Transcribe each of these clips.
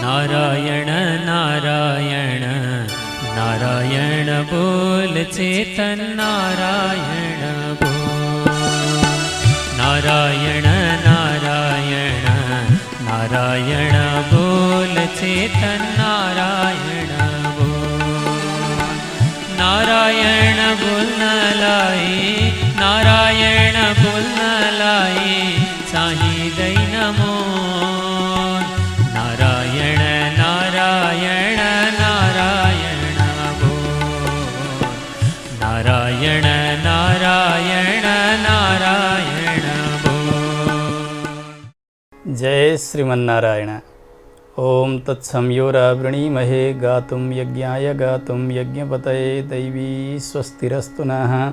नारायण नारायण नारायण बोल चेतन नारायण बोल। नारायण नारायण नारायण बोल चेतन नारायण बोल। नारायण बोल न लाई नारायण बोल न लाई साही दई नमो। नारायण नारायण नारायण बोल। नारायण नारायण नारायण बोल। जय श्रीमन्नारायण। ओम तत्संयोरावृणीमहे गातुं यज्ञाय गातुं यज्ञपतये दैवी स्वस्तिरस्तु नः।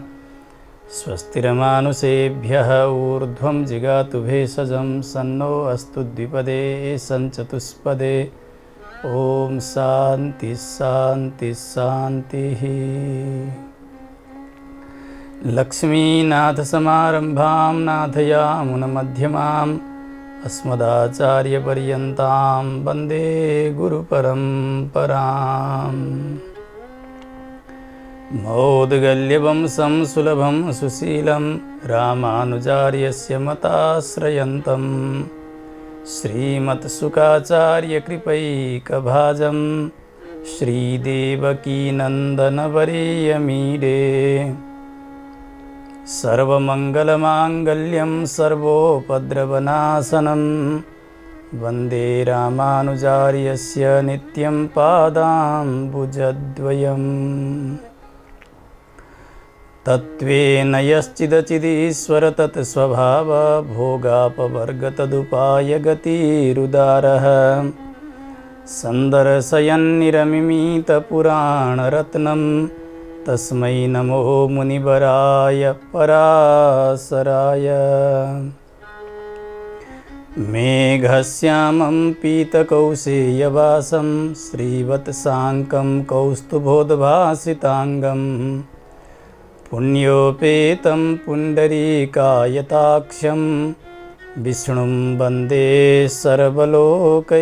स्वस्तिरमानुषेभ्यः ऊर्ध्वं जिगातु भेषजं सन्नो अस्तु द्विपदे सञ्चतुष्पदे। ओम शान्ति शान्ति शान्तिः। लक्ष्मीनाथसमारम्भां नाथयामुनमध्यमाम् अस्मदाचार्यपर्यन्तां वन्दे गुरुपरम्पराम्। मौद्गल्यवंशं सुलभं सुशीलं रामानुजार्यस्य मताश्रयन्तं श्रीमत्सुखाचार्यकृपैकभाजं श्रीदेवकीनन्दनवरेयमीडे। सर्वमङ्गलमाङ्गल्यं सर्वोपद्रवनाशनं वन्दे रामानुजार्यस्य नित्यं पादाम्बुजद्वयम्। तत्त्वेन यश्चिदचिदीश्वर तत्स्वभाव भोगापवर्गतदुपाय गतिरुदारः। सन्दर्शयन्निरमिमीतपुराणरत्नं तस्मै नमो मुनिवराय पराशराय। मेघश्यामं पीतकौशेयवासं श्रीवत्साङ्कं कौस्तुभोद्भासिताङ्गं पुण्योपेतं पुण्डरीकायताक्षं विष्णुं वन्दे सर्वलोकैकनाथम्।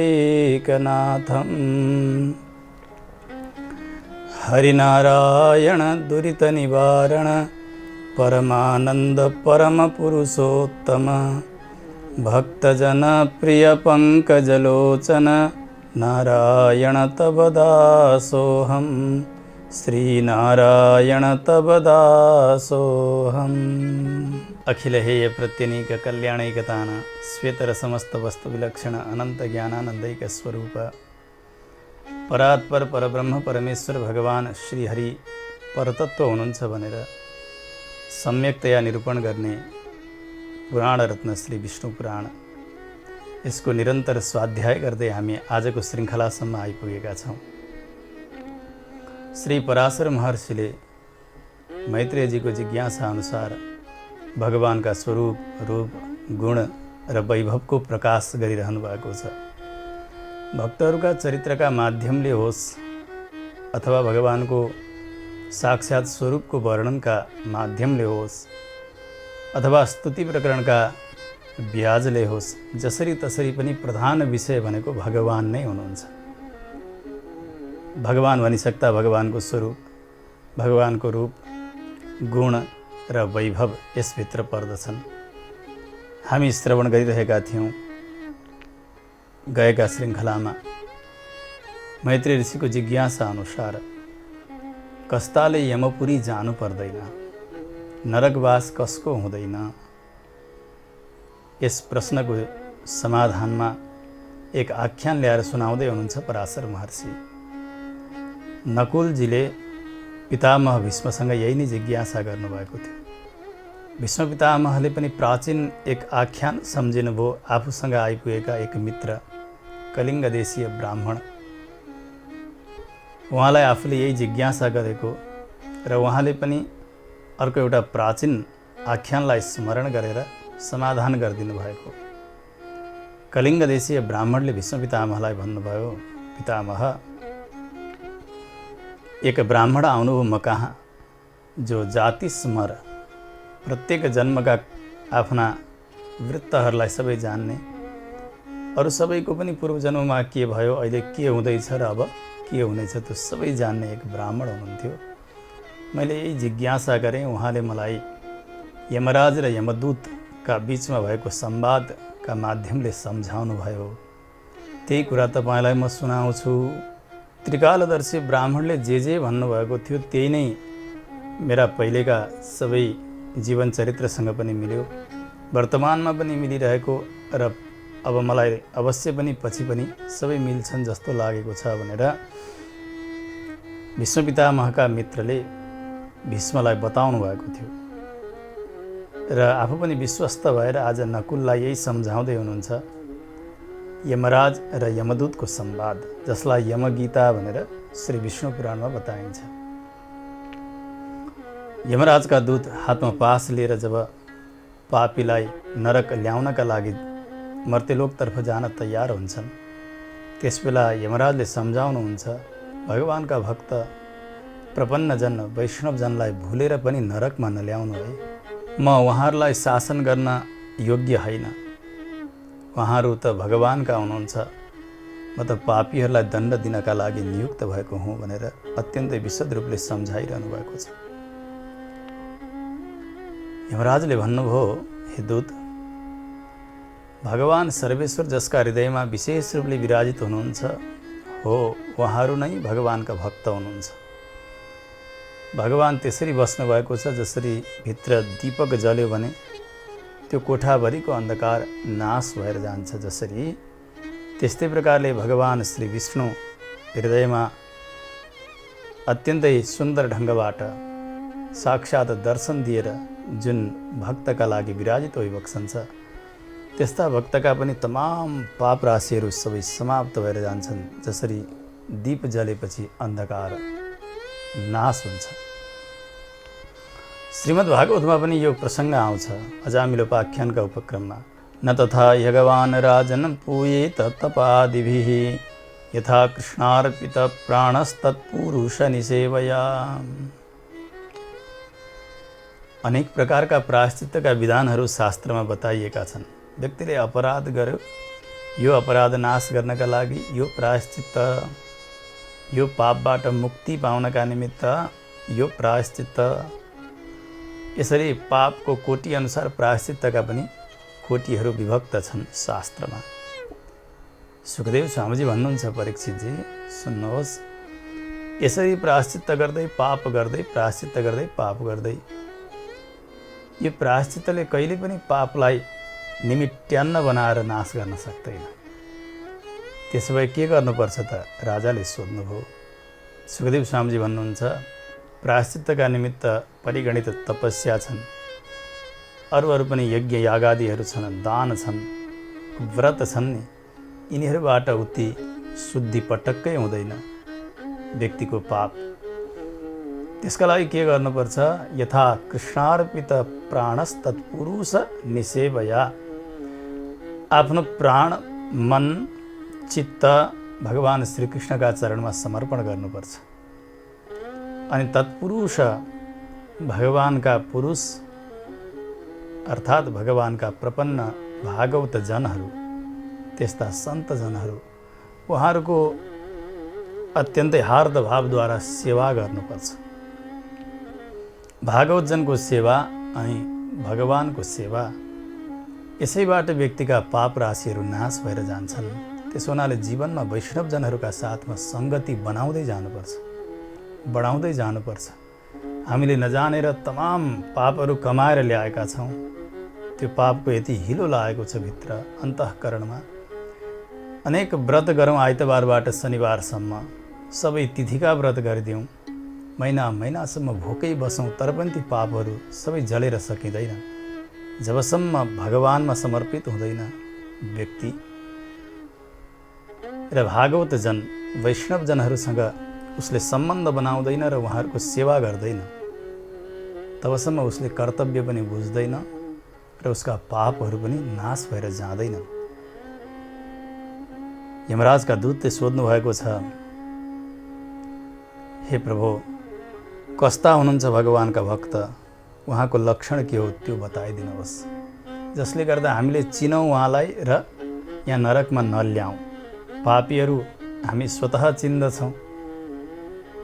हरिनारायण दुरितनिवारण परमानन्द परमपुरुषोत्तम भक्तजनप्रिय पंकजलोचन नारायण तव दासोऽहं। श्रीनारायण तव दासोऽहम्। अखिलहेय प्रत्यनीक कल्याणैकतान श्वेतर समस्त वस्तु विलक्षण अनंत ज्ञानानंदैक स्वरूप परात्पर परब्रह्म परमेश्वर भगवान श्री हरि परतत्व हुनुहुन्छ भनेर सम्यकतया निरूपण गर्ने पुराण रत्न श्री विष्णु पुराण, यसको निरन्तर स्वाध्याय गर्दै हामी आजको श्रृङ्खलासम्म आइपुगेका छौँ। श्री पराशर महर्षिले मैत्रेयजीको जिज्ञासा अनुसार भगवानका स्वरूप रूप गुण र वैभवको प्रकाश गरिरहनु भएको छ। भक्तहरूका चरित्रका माध्यमले होस् अथवा भगवानको साक्षात स्वरूपको वर्णनका माध्यमले होस् अथवा स्तुति प्रकरणका ब्याजले होस्, जसरी तसरी पनि प्रधान विषय भनेको भगवान नै हुनुहुन्छ। भगवान भनिसक्दा भगवानको स्वरूप, भगवानको रूप, गुण र वैभव यसभित्र पर्दछन्। हामी श्रवण गरिरहेका थियौँ गएका श्रृङ्खलामा मैत्रेय ऋषिको जिज्ञासा अनुसार कस्ताले यमपुरी जानु पर्दैन, नरकवास कसको हुँदैन, यस प्रश्नको समाधानमा एक आख्यान ल्याएर सुनाउँदै हुनुहुन्छ पराशर महर्षि। नकुलजीले पितामह भीष्मसँग यही नै जिज्ञासा गर्नुभएको थियो। भीष्म पितामहले पनि प्राचीन एक आख्यान सम्झिनुभयो। आफूसँग आइपुगेका एक मित्र कलिङ्ग देशीय ब्राह्मण, उहाँलाई आफूले यही जिज्ञासा गरेको र उहाँले पनि अर्को एउटा प्राचीन आख्यानलाई स्मरण गरेर समाधान गरिदिनु भएको। कलिङ्ग देशीय ब्राह्मणले भीष्म पितामहलाई भन्नुभयो, पितामह, एक ब्राह्मण आउनुभयो म कहाँ, जो जाति स्मर प्रत्येक जन्मका आफ्ना वृत्तहरूलाई सबै जान्ने, अरू सबैको पनि पूर्वजन्ममा के भयो, अहिले के हुँदैछ र अब के हुनेछ त्यो सबै जान्ने एक ब्राह्मण हुनुहुन्थ्यो। मैले यही जिज्ञासा गरेँ। उहाँले मलाई यमराज र यमदूतका बिचमा भएको संवादका माध्यमले सम्झाउनु भयो। त्यही कुरा तपाईँलाई म सुनाउँछु। त्रिकालदर्शी ब्राह्मणले जे भन्नुभएको थियो त्यही नै मेरा पहिलेका सबै जीवन चरित्रसँग पनि मिल्यो, वर्तमानमा पनि मिलिरहेको र अब मलाई अवश्य पनि पछि पनि सबै मिल्छन् जस्तो लागेको छ भनेर भीष्म पितामहका मित्रले भीष्मलाई बताउनु भएको थियो। र आफू पनि विश्वस्त भएर आज नकुललाई यही सम्झाउँदै हुनुहुन्छ। यमराज र यमदूतको संवाद, जसलाई यमगीता भनेर श्री विष्णु पुराणमा बताइन्छ। यमराजका दूत हातमा पास लिएर जब पापीलाई नरक ल्याउनका लागि मर्त्यलोकतर्फ जान तयार हुन्छन्, त्यसबेला यमराजले सम्झाउनुहुन्छ, भगवानका भक्त प्रपन्नजन वैष्णवजनलाई भुलेर पनि नरकमा नल्याउनु है। म उहाँहरूलाई शासन गर्न योग्य होइन, उहाँहरू त भगवानका हुनुहुन्छ, म त पापीहरूलाई दण्ड दिनका लागि नियुक्त भएको हुँ भनेर अत्यन्तै विशद रूपले सम्झाइरहनु भएको छ। यमराजले भन्नुभयो, हे दूत, भगवान सर्वेश्वर जसका हृदयमा विशेष रूपले विराजित हुनुहुन्छ हो, उहाँहरू नै भगवानका भक्त हुनुहुन्छ। भगवान त्यसरी बस्नुभएको छ जसरी भित्र दीपक जल्यो भने त्यो कोठाभरिको अन्धकार नाश भएर जान्छ, जसरी त्यस्तै प्रकारले भगवान श्री विष्णु हृदयमा अत्यन्तै सुन्दर ढङ्गबाट साक्षात् दर्शन दिएर जुन भक्तका लागि विराजित भइबक्सन्छ, त्यस्ता भक्तका पनि तमाम पाप राशिहरू सबै समाप्त भएर जान्छन्, जसरी दीप जलेपछि अन्धकार नाश हुन्छ। श्रीमद् भागवतमा पनि यो प्रसङ्ग आउँछ अजामिलोपाख्यानका उपक्रममा। न तथा यगवान राजन पूयेत तपादिभिः यथा कृष्णार्पित प्राणस्तत्पुरुष निसेवया। अनेक प्रकारका प्रायश्चित्तका विधानहरू शास्त्रमा बताइएका छन्। व्यक्तिले अपराध गर्यो, यो अपराध नाश गर्नका लागि यो प्रायश्चित्त, यो पापबाट मुक्ति पाउनका निमित्त यो प्रायश्चित्त, यसरी पापको कोटि अनुसार प्रायश्चित्तका पनि कोटिहरू विभक्त छन् शास्त्रमा। सुखदेव स्वामीजी भन्नुहुन्छ, परीक्षितजी सुन्नुहोस्, यसरी प्रायश्चित्त गर्दै पाप गर्दै प्रायश्चित्त गर्दै पाप गर्दै यो प्रायश्चित्तले कहिले पनि पापलाई निमिट्यान्न बनाएर नाश गर्न सक्दैन। त्यसो भए के गर्नुपर्छ त? राजाले सोध्नुभयो। सुखदेव स्वामीजी भन्नुहुन्छ, प्रायश्चित्तका निमित्त परिगणित तपस्या छन्, अरू पनि यज्ञ यागादिहरू छन्, दान छन्, व्रत छन् नि, यिनीहरूबाट उति शुद्धि पटक्कै हुँदैन व्यक्तिको पाप। त्यसका लागि के गर्नुपर्छ? यथा कृष्णार्पित प्राणस्तत्पुरुष निसेवया। आफ्नो प्राण, मन, चित्त भगवान श्रीकृष्णका चरणमा समर्पण गर्नुपर्छ। अनि तत्पुरुष, भगवानका पुरुष अर्थात् भगवानका प्रपन्न भागवत जनहरू, त्यस्ता सन्त जनहरू, उहाँहरूको अत्यन्तै हार्द भावद्वारा सेवा गर्नुपर्छ। भागवत जनको सेवा अनि भगवानको सेवा, यसैबाट व्यक्तिका पाप राशिहरू नाश भएर जान्छन्। त्यसो हुनाले जीवनमा वैष्णवजनहरूका साथमा सङ्गति बनाउँदै जानुपर्छ। हामीले नजानेर तमाम पापहरू कमाएर ल्याएका छौँ। त्यो पापको यति हिलो लागेको छ भित्र अन्तःकरणमा। अनेक व्रत गरौँ, आइतबारबाट शनिबारसम्म सबै तिथिका व्रत गरिदिउँ, महिनासम्म भोकै बसौँ, तर पनि ती पापहरू सबै जलेर सकिँदैन। जबसम्म भगवानमा समर्पित हुँदैन व्यक्ति र भागवत जन वैष्णवजनहरूसँग उसले सम्बन्ध बनाउँदैन र उहाँहरूको सेवा गर्दैन, तबसम्म उसले कर्तव्य पनि बुझ्दैन र उसका पापहरू पनि नाश भएर जाँदैन। यमराजका दूतले सोध्नु भएको छ, हे प्रभु, कस्ता हुनुहुन्छ भगवानका भक्त, उहाँको लक्षण के हो त्यो बताइदिनुहोस्, जसले गर्दा हामीले चिनौँ उहाँलाई र यहाँ नरकमा नल्याउँ, पापीहरू हामी स्वतः चिन्दछौँ।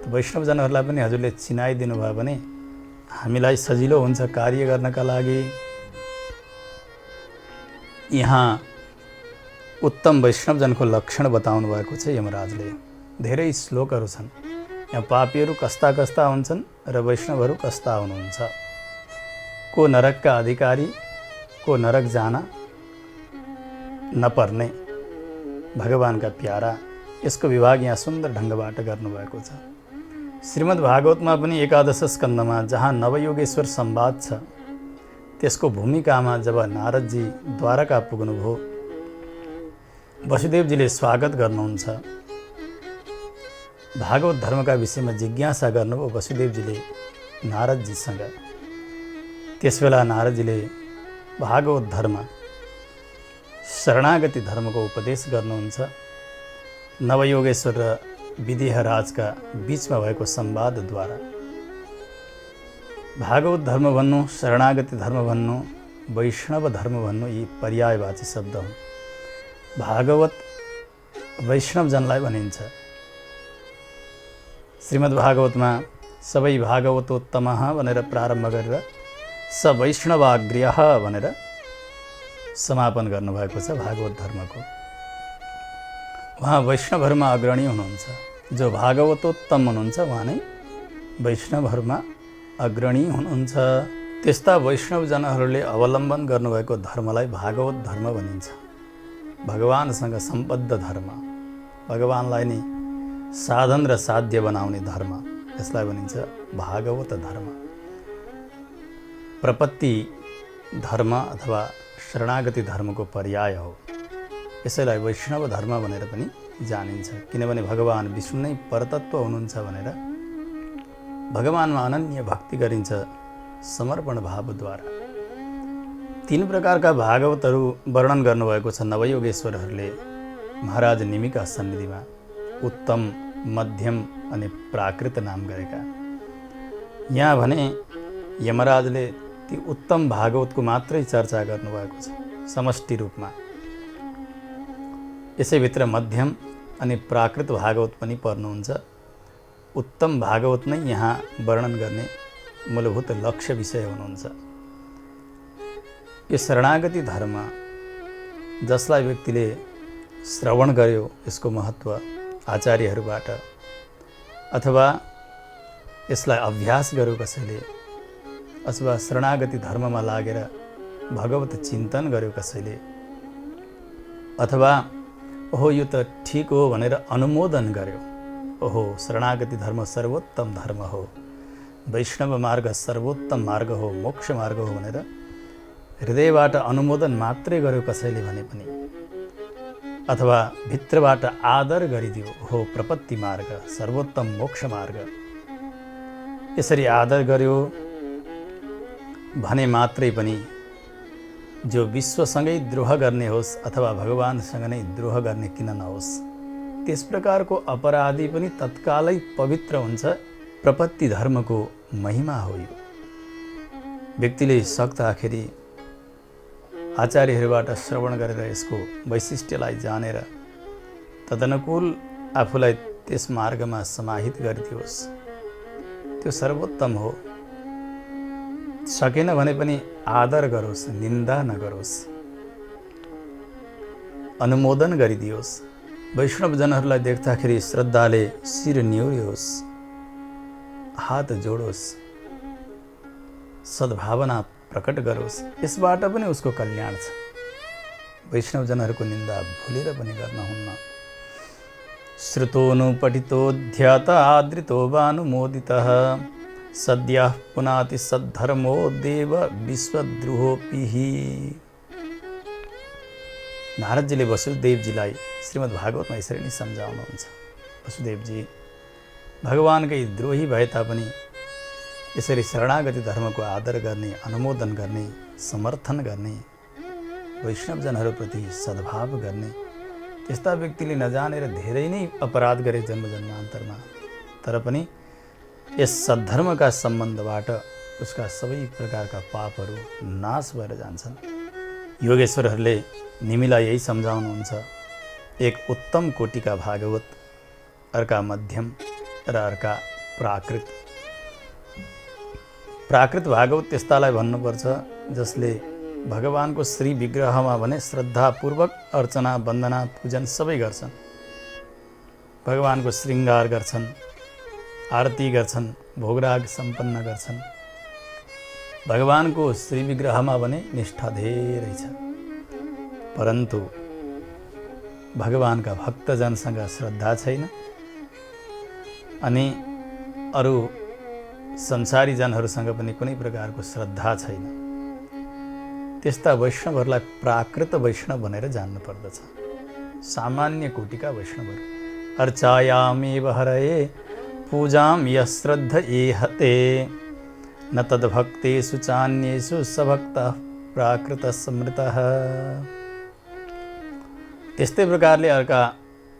वैष्णवजनहरूलाई पनि हजुरले चिनाइदिनु भयो भने हामीलाई सजिलो हुन्छ कार्य गर्नका लागि। यहाँ उत्तम वैष्णवजनको लक्षण बताउनु भएको छ यमराजले। धेरै श्लोकहरू छन्। यहाँ पापीहरू कस्ता कस्ता हुन्छन् र वैष्णवहरू कस्ता हुनुहुन्छ, को नरकका अधिकारी, को नरक जान नपर्ने, भगवानका प्यारा, यसको विभाग यहाँ सुन्दर ढङ्गबाट गर्नुभएको छ। श्रीमद् भागवतमा पनि एकादश स्कन्धमा जहाँ नवयोगेश्वर संवाद छ, त्यसको भूमिकामा जब नारदजी द्वारका पुग्नुभयो, वसुदेवजीले स्वागत गर्नुहुन्छ, भागवत धर्मका विषयमा जिज्ञासा गर्नुभयो वसुदेवजीले नारदजीसँग। त्यसबेला नारदजीले भागवत धर्म, शरणागति धर्मको उपदेश गर्नुहुन्छ। नवयोगेश्वर र विदेहराजका बीचमा भएको संवादद्वारा भागवत धर्म भन्नु, शरणागति धर्म भन्नु, वैष्णव धर्म भन्नु यी पर्यायवाची शब्द हुन्। भागवत वैष्णवजनलाई भनिन्छ। श्रीमद् भागवतमा सबै भागवतोत्तमः भनेर प्रारम्भ गरेर स वैष्णवाग्र्यः भनेर समापन गर्नुभएको छ भागवत धर्मको। उहाँ वैष्णवहरूमा अग्रणी हुनुहुन्छ। जो भागवतोत्तम हुनुहुन्छ उहाँ नै वैष्णवहरूमा अग्रणी हुनुहुन्छ। त्यस्ता वैष्णवजनहरूले अवलम्बन गर्नुभएको धर्मलाई भागवत धर्म भनिन्छ। भगवानसँग सम्बद्ध धर्म, भगवानलाई नै साधन र साध्य बनाउने धर्म, यसलाई भनिन्छ भागवत धर्म। प्रपत्ति धर्म अथवा शरणागति धर्मको पर्याय हो। यसैलाई वैष्णव धर्म भनेर पनि जानिन्छ। किनभने भगवान विष्णु नै परतत्व हुनुहुन्छ भनेर भगवानमा अनन्य भक्ति गरिन्छ समर्पण भावद्वारा। 3 प्रकारका भागवतहरू वर्णन गर्नुभएको छ नवयोगेश्वरहरूले महाराज निमिका सन्निधिमा। उत्तम, मध्यम अनि प्राकृत नाम गरेका। यहाँ भने यमराजले ती उत्तम भागवतको मात्रै चर्चा गर्नुभएको छ समष्टि रूपमा। यसैभित्र मध्यम अनि प्राकृत भागवत पनि पर्नुहुन्छ। उत्तम भागवत नै यहाँ वर्णन गर्ने मूलभूत लक्ष्य विषय हुनुहुन्छ। यो शरणागति धर्म जसलाई व्यक्तिले श्रवण गर्यो, यसको महत्त्व आचार्यहरूबाट, अथवा यसलाई अभ्यास गर्यो कसैले, अथवा शरणागति धर्ममा लागेर भगवत चिन्तन गर्यो कसैले, अथवा ओहो यो त ठिक हो भनेर अनुमोदन गर्यो, ओहो शरणागति धर्म सर्वोत्तम धर्म हो, वैष्णव मार्ग सर्वोत्तम मार्ग हो, मोक्ष मार्ग हो भनेर हृदयबाट अनुमोदन मात्रै गर्यो कसैले भने पनि, अथवा भित्रबाट आदर गरिदियो, हो प्रपत्ति मार्ग सर्वोत्तम मोक्ष मार्ग, यसरी आदर गर्यो भने मात्रै पनि जो विश्वसँगै द्रोह गर्ने होस् अथवा भगवानसँग नै द्रोह गर्ने किन नहोस्, त्यस प्रकारको अपराधी पनि तत्कालै पवित्र हुन्छ। प्रपत्ति धर्मको महिमा हो यो। व्यक्तिले सक्दाखेरि आचार्यहरूबाट श्रवण गरेर यसको वैशिष्ट्यलाई जानेर तदनुकूल आफूलाई त्यस मार्गमा समाहित गरिदियोस्, त्यो सर्वोत्तम हो। सकेन भने पनि आदर गरोस्, निन्दा नगरोस्, अनुमोदन गरिदियोस्। वैष्णवजनहरूलाई देख्दाखेरि श्रद्धाले शिर निहुर्योस्, हात जोडोस्, सद्भावना प्रकट गरोस्। यसबाट पनि उसको कल्याण छ। वैष्णवजनहरूको निन्दा भुलेर पनि गर्न हुन्न। श्रुतोऽनुपठितोऽध्यात आदृतो वानुमोदितः सद्यः पुनाति सद्धर्मो देव विश्वद्रोहोऽपि। नारदजीले वसुदेवजीलाई श्रीमद् भागवतमा यसरी नै सम्झाउनुहुन्छ। वसुदेवजी भगवानकै द्रोही भए तापनि यसरी शरणागति धर्मको आदर गर्ने, अनुमोदन गर्ने, समर्थन गर्ने, वैष्णवजनहरूप्रति सद्भाव गर्ने, त्यस्ता व्यक्तिले नजानेर धेरै नै अपराध गरे जन्मजन्मान्तरमा, तर पनि यस सद्धर्मका सम्बन्धबाट उसका सबै प्रकारका पापहरू नाश भएर जान्छन्। योगेश्वरहरूले निमीलाई यही सम्झाउनुहुन्छ, एक उत्तम कोटिका भागवत, अर्का मध्यम र अर्का प्राकृत। प्राकृत भागवत त्यस्तालाई भन्नुपर्छ जसले भगवानको श्री विग्रहमा भने श्रद्धापूर्वक अर्चना, वन्दना, पूजन सबै गर्छन्। भगवानको श्रृङ्गार गर्छन्, आरती गर्छन्, भोगराग सम्पन्न गर्छन्। भगवानको श्री विग्रहमा भने निष्ठा धेरै छ, परन्तु भगवानका भक्तजनसँग श्रद्धा छैन अनि अरू संसारी जनहरूसँग पनि कुनै प्रकारको श्रद्धा छैन। त्यस्ता वैष्णवहरूलाई प्राकृत वैष्णव भनेर जान्नु पर्दछ। सामान्य कोटिका वैष्णवहरू अर्चायामेव हरये पूजां यश्रद्ध एहते न तद्भक्तेषु चान्येषु सभक्तः प्राकृत स्मृतः। त्यस्तै प्रकारले अर्का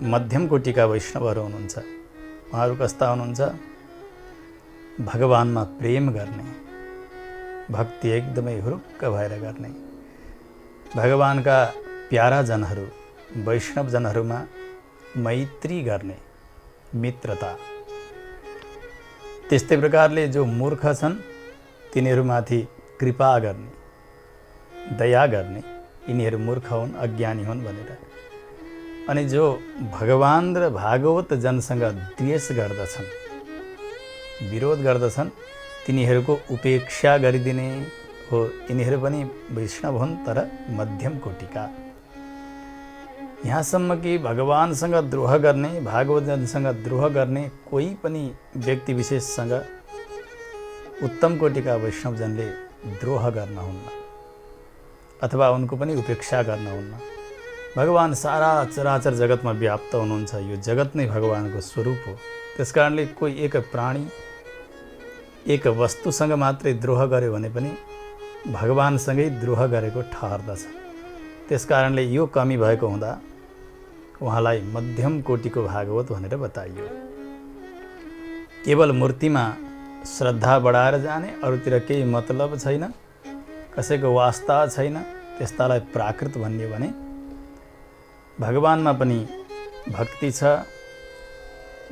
मध्यम कोटिका वैष्णवहरू हुनुहुन्छ। उहाँहरू कस्ता हुनुहुन्छ? भगवानमा प्रेम गर्ने, भक्ति एकदमै हुरुक्क भएर गर्ने, भगवानका प्यारा जनहरू वैष्णव जनहरूमा मैत्री गर्ने, मित्रता। त्यस्तै प्रकारले जो मूर्ख छन् तिनीहरूमाथि कृपा गर्ने, दया गर्ने, यिनीहरू मूर्ख हुन्, अज्ञानी हुन् भनेर। अनि जो भगवान र भागवत जनसँग द्वेष गर्दछन्, विरोध गर्दछन्, तिनीहरूको उपेक्षा गरिदिने हो। यिनीहरू पनि वैष्णव हुन्, तर मध्यम कोटिका। यहाँसम्म कि भगवानसँग द्रोह गर्ने, भागवत जनसँग द्रोह गर्ने कोही पनि व्यक्ति विशेषसँग उत्तम कोटिका वैष्णवजनले द्रोह गर्न हुन्न अथवा उनको पनि उपेक्षा गर्न हुन्न। भगवान सारा चराचर जगतमा व्याप्त हुनुहुन्छ। यो जगत नै भगवानको स्वरूप हो। त्यसकारणले कोही एक प्राणी, एक वस्तुसँग मात्रै द्रोह गर्यो भने पनि भगवानसँगै द्रोह गरेको ठहर्दछ। त्यसकारणले यो कमी भएको हुँदा उहाँलाई मध्यम कोटिको भागवत भनेर बताइयो। केवल मूर्तिमा श्रद्धा बढाएर जाने, अरूतिर केही मतलब छैन, कसैको वास्ता छैन, त्यस्तालाई प्राकृत भनियो भने भगवानमा पनि भक्ति छ,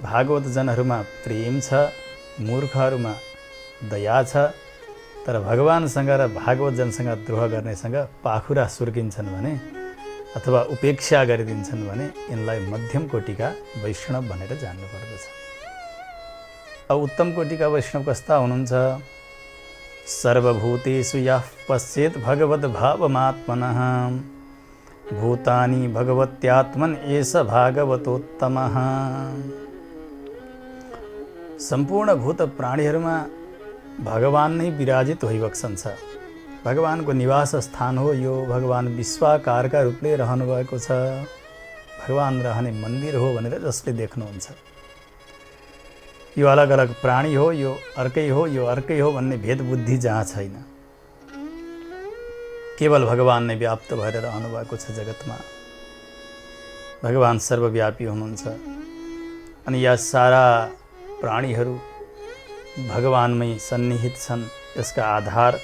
भागवत जनहरूमा प्रेम छ, मूर्खहरूमा दया छ, तर भगवानसँग र भागवत जनसँग द्रोह गर्नेसँग पाखुरा सुर्किन्छन् भने अथवा उपेक्षा गरिदिन्छन् भने यिनलाई मध्यम कोटिका वैष्णव भनेर जान्नु पर्दछ। अब उत्तम कोटिका वैष्णव कस्ता हुनुहुन्छ? सर्वभूतेषु यः पश्येत् भगवद् भावमात्मनः भूतानि भगवत्यात्मन् एष भागवतोत्तमः। सम्पूर्ण भूत प्राणीहरूमा भगवान नै विराजित भइबक्छन् छ। भगवानको निवास स्थान हो यो। भगवान विश्वाकारका रूपले रहनु भएको छ। भगवान रहने मन्दिर हो भनेर जसले देख्नुहुन्छ, यो अलग अलग प्राणी हो, यो अर्कै हो, यो अर्कै हो भन्ने भेद बुद्धि जहाँ छैन। केवल भगवान नै व्याप्त भएर रहनु भएको छ जगतमा। भगवान सर्वव्यापी हुनुहुन्छ अनि या सारा प्राणीहरू भगवानमै सन्निहित छन्। यसका आधार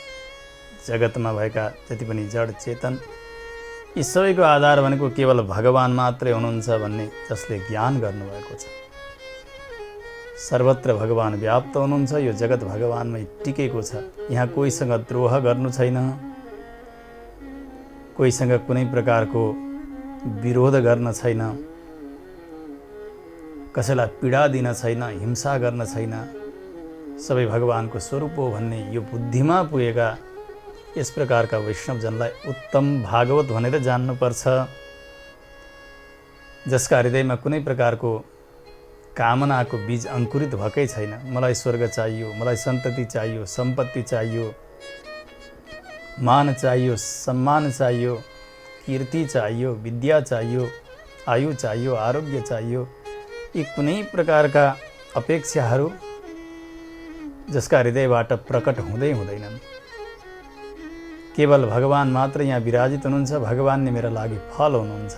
जगतमा भएका जति पनि जड चेतन, यी सबैको आधार भनेको केवल भगवान मात्रै हुनुहुन्छ भन्ने जसले ज्ञान गर्नुभएको छ। सर्वत्र भगवान व्याप्त हुनुहुन्छ। यो जगत भगवानमै टिकेको छ। यहाँ कोहीसँग द्रोह गर्नु छैन, कोहीसँग कुनै प्रकारको विरोध गर्न छैन, कसैलाई पीडा दिन छैन, हिंसा गर्न छैन। सबै भगवानको स्वरूप हो भन्ने यो बुद्धिमा पुगेका यस प्रकारका वैष्णवजनलाई उत्तम भागवत भनेर जान्नुपर्छ। जसका हृदयमा कुनै प्रकारको कामनाको बीज अंकुरित भएकै छैन। मलाई स्वर्ग चाहियो, मलाई सन्तति चाहियो, सम्पत्ति चाहियो, मान चाहियो, सम्मान चाहियो, कीर्ति चाहियो, विद्या चाहियो, आयु चाहियो, आरोग्य चाहियो, यी कुनै प्रकारका अपेक्षाहरू जसका हृदयबाट प्रकट हुँदै हुँदैनन्। केवल भगवान मात्र यहाँ विराजित हुनुहुन्छ। भगवान नै मेरा लागि फल हुनुहुन्छ।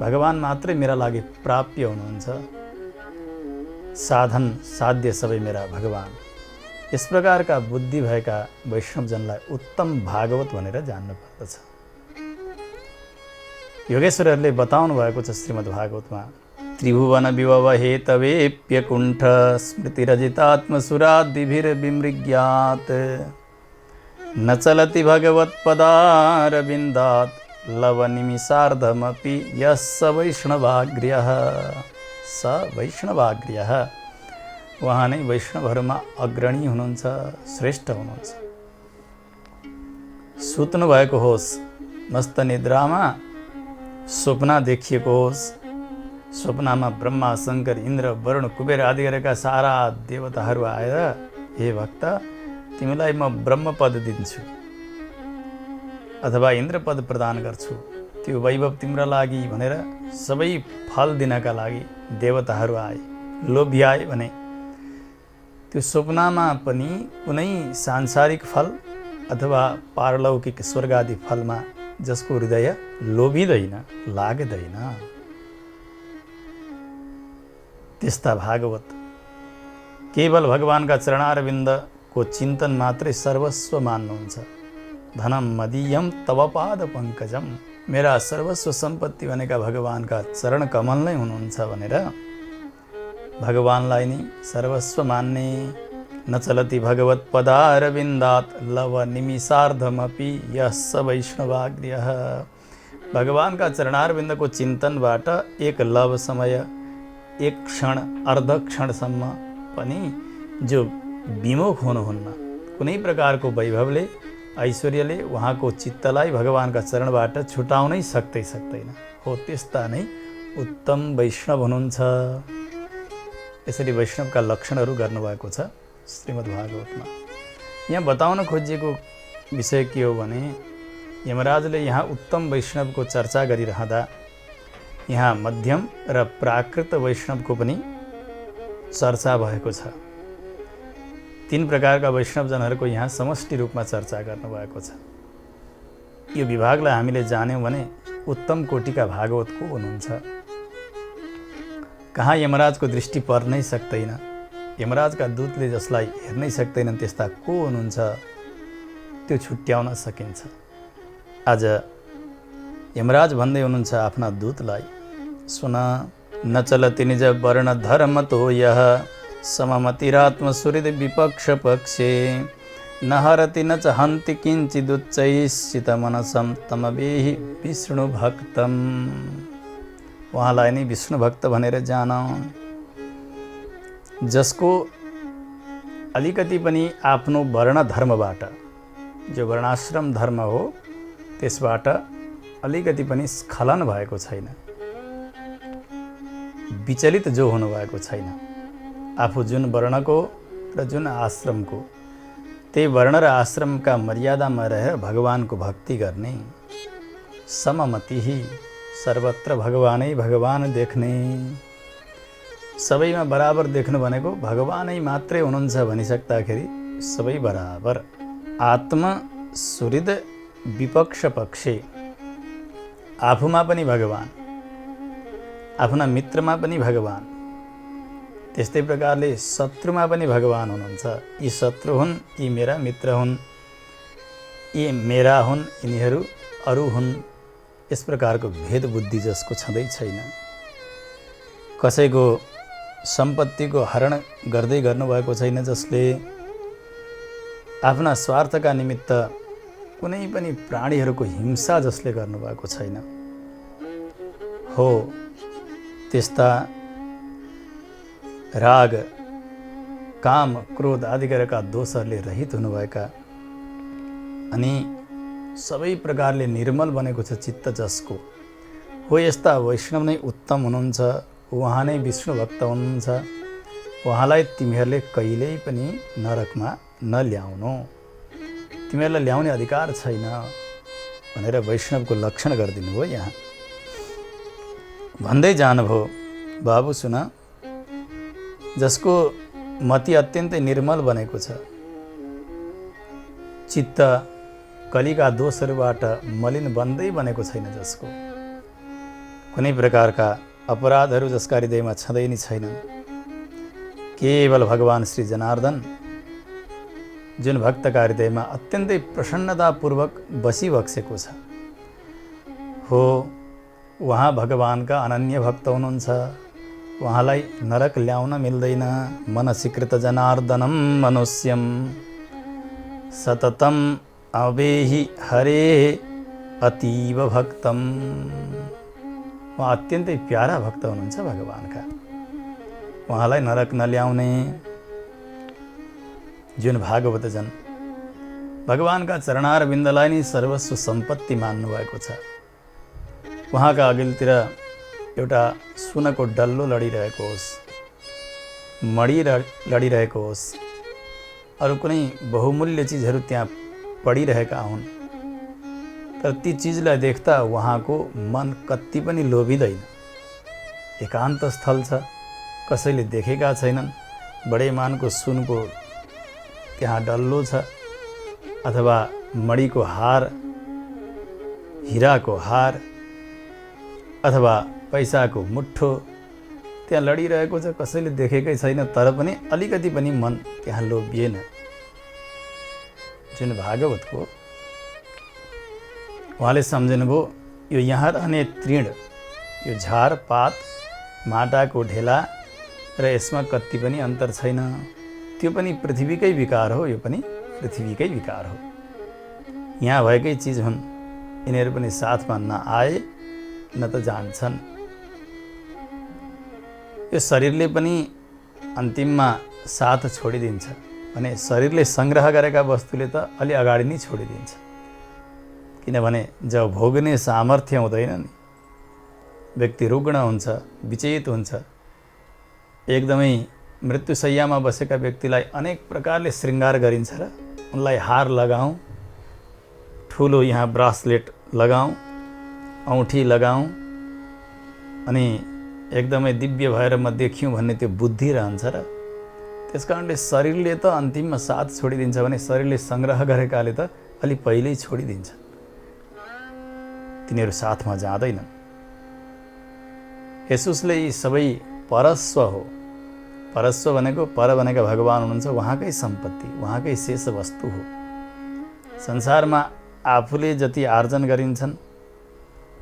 भगवान मात्रै मेरा लागि प्राप्य हुनुहुन्छ। साधन साध्य सबै मेरा भगवान। यस प्रकारका बुद्धि भएका वैष्णवजनलाई उत्तम भागवत भनेर जान्नु पर्दछ। योगेश्वरहरूले बताउनु भएको छ श्रीमद् भागवतमा, त्रिभुवन विभव हेतवेप्यकुण्ठ स्मृतिरजितात्मसुरादिभिर्विमृग्यात् न चलति भगवत्पदारविन्दात् लवनिमिषार्धमपि यः स वैष्णवाग्र्यः। स वैष्णवाग्र्यः, उहाँ नै वैष्णवहरूमा अग्रणी हुनुहुन्छ, श्रेष्ठ हुनुहुन्छ। सुत्नु भएको होस्, मस्त निद्रामा स्वप्न देखिएको होस्, स्वप्नमा ब्रह्मा शङ्कर इन्द्र वरुण कुबेर आदि गरेका सारा देवताहरू आएर हे भक्त तिमीलाई म ब्रह्मपद दिन्छु अथवा इन्द्रपद प्रदान गर्छु, त्यो वैभव तिम्रो लागि भनेर सबै फल दिनका लागि देवताहरू आए, लोभ्याए भने त्यो स्वप्नमा पनि कुनै सांसारिक फल अथवा पारलौकिक स्वर्ग आदि फलमा जसको हृदय लोभिँदैन, लाग्दैन, त्यस्ता भागवत केवल भगवानका चरणारविन्दको चिन्तन मात्रै सर्वस्व मान्नुहुन्छ। धनम मदीयम तव पाद पङ्कजम, मेरा सर्वस्व सम्पत्ति भनेका भगवानका चरण कमल नै हुनुहुन्छ भनेर भगवानलाई नै सर्वस्व मान्ने। न चलति भगवत्पदारविन्दात् लव निमिषार्धमपि यः स वैष्णवाग्र्यः। भगवानका चरणारविन्दको चिन्तनबाट एक लव समय, एक क्षण, अर्ध क्षणसम्म पनि जो विमुख हुनुहुन्न, कुनै प्रकारको वैभवले ऐश्वर्यले उहाँको चित्तलाई भगवानका चरणबाट छुटाउनै सक्दैन, हो त्यस्ता नै उत्तम वैष्णव हुनुहुन्छ। यसरी वैष्णवका लक्षणहरू गर्नुभएको छ श्रीमद् भागवतमा। यहाँ बताउन खोजिएको विषय के हो भने यमराजले यहाँ उत्तम वैष्णवको चर्चा गरिरहँदा यहाँ मध्यम र प्राकृत वैष्णवको पनि चर्चा भएको छ। तीन प्रकारका वैष्णवजनहरूको यहाँ समष्टि रूपमा चर्चा गर्नुभएको छ। यो विभागलाई हामीले जान्यौँ भने उत्तम कोटिका भागवत को हुनुहुन्छ, कहाँ यमराजको दृष्टि पर्नै सक्दैन, यमराजका दूतले जसलाई हेर्नै सक्दैनन् त्यस्ता को हुनुहुन्छ, त्यो छुट्याउन सकिन्छ। आज यमराज भन्दै हुनुहुन्छ आफ्ना दूतलाई, सुन न चलति निज वर्ण धर्म तो यः सममतिरात्मसुहृद विपक्ष पक्षे न हरति न च हन्ति किञ्चिदुच्चैश्चितमनसं तमवेहि विष्णु भक्तम। उहाँलाई नै विष्णु भक्त भनेर जान, जसको अलिकति पनि आफ्नो वर्ण धर्मबाट, जो वर्णाश्रम धर्म हो त्यसबाट अलिकति पनि स्खलन भएको छैन, विचलित जो हुनुभएको छैन। आफू जुन वर्णको र जुन आश्रमको, त्यही वर्ण र आश्रमका मर्यादामा रहेर भगवानको भक्ति गर्ने। सममति, सर्वत्र भगवानै भगवान देख्ने, सबैमा बराबर देख्नु भनेको भगवानै मात्रै हुनुहुन्छ भनिसक्दाखेरि सबै बराबर। आत्मसुहृद विपक्ष पक्षे, आफूमा पनि भगवान, आफ्ना मित्रमा पनि भगवान, त्यस्तै प्रकारले शत्रुमा पनि भगवान हुनुहुन्छ। यी शत्रु हुन्, यी मेरा मित्र हुन्, यी मेरा हुन्, यिनीहरू अरू हुन्, यस प्रकारको भेद बुद्धि जसको छँदै छैन। कसैको सम्पत्तिको हरण गर्दै गर्नुभएको छैन, जसले आफ्ना स्वार्थका निमित्त कुनै पनि प्राणीहरूको हिंसा जसले गर्नुभएको छैन, हो त्यस्ता राग काम क्रोध आदि गरेका दोषहरूले रहित हुनुभएका अनि सबै प्रकारले निर्मल बनेको छ चित्त जसको, हो यस्ता वैष्णव नै उत्तम हुनुहुन्छ। उहाँ नै विष्णु भक्त हुनुहुन्छ। उहाँलाई तिमीहरूले कहिल्यै पनि नरकमा नल्याउनु, तिमीहरूलाई ल्याउने अधिकार छैन भनेर वैष्णवको लक्षण गरिदिनु भयो। यहाँ भन्दै जानुभयो, बाबु सुन, जसको मति अत्यन्तै निर्मल बनेको छ, चित्त कलिका दोषहरूबाट मलिन बन्दै बनेको छैन, जसको कुनै प्रकारका अपराधहरू जसका हृदयमा छँदै नै छैनन्, केवल भगवान श्री जनार्दन जुन भक्तका हृदयमा अत्यन्तै प्रसन्नतापूर्वक बसिबक्सेको छ, हो उहाँ भगवानका अनन्य भक्त हुनुहुन्छ। उहाँलाई नरक ल्याउन मिल्दैन। मनसिकृत जनार्दनम मनुष्यम सततम अवेहि हरे अतीव भक्तम। उहाँ अत्यन्तै प्यारा भक्त हुनुहुन्छ भगवानका। उहाँलाई नरक नल्याउने। जुन भागवतजन भगवानका चरणारविन्दलाई नै सर्वस्व सम्पत्ति मान्नुभएको छ। उहाँका अघिल्तिर एउटा सुनको डल्लो लडिरहेको होस्, मणि लडिरहेको होस्, अरू कुनै बहुमूल्य चिजहरू त्यहाँ पडिरहेका हुन्, तर ती चिजलाई देख्दा उहाँको मन कति पनि लोभिँदैन। एकान्त स्थल छ, कसैले देखेका छैनन्। बडे मानको सुनको त्यहाँ डल्लो छ अथवा मणिको हार, हिराको हार अथवा पैसाको मुठ्ठो त्यहाँ लडिरहेको छ, कसैले देखेकै छैन, तर पनि अलिकति पनि मन त्यहाँ लोभिएन। जुन भागवतको उहाँले सम्झिनुभयो यो यहाँ रहने तृण, यो झार पात माटाको ढेला र यसमा कति पनि अन्तर छैन। त्यो पनि पृथ्वीकै विकार हो, यो पनि पृथ्वीकै विकार हो। यहाँ भएकै चिज हुन्, यिनीहरू पनि साथमा नआए न त जान्छन्। यो शरीरले पनि अन्तिममा साथ छोडिदिन्छ भने शरीरले सङ्ग्रह गरेका वस्तुले त अलि अगाडि नै छोडिदिन्छ। किनभने जब भोग्ने सामर्थ्य हुँदैन नि, व्यक्ति रुग्ण हुन्छ, विचेत हुन्छ। एकदमै मृत्युशय्यामा बसेका व्यक्तिलाई अनेक प्रकारले श्रृङ्गार गरिन्छ र उनलाई हार लगाऊँ, ठुलो यहाँ ब्रासलेट लगाऊँ, औँठी लगाऊँ, अनि एकदमै दिव्य भएर म देखिउँ भन्ने त्यो बुद्धि रहन्छ र त्यस कारणले शरीरले त अन्तिममा साथ छोडिदिन्छ भने शरीरले सङ्ग्रह गरेकाले त अलि पहिल्यै छोडिदिन्छ। तिनीहरू साथमा जाँदैनन्। यसुसले यी सबै परस्व हो। परस्व भनेको पर भनेका भगवान हुनुहुन्छ, उहाँकै सम्पत्ति, उहाँकै शेष वस्तु हो। संसारमा आफूले जति आर्जन गरिन्छन्,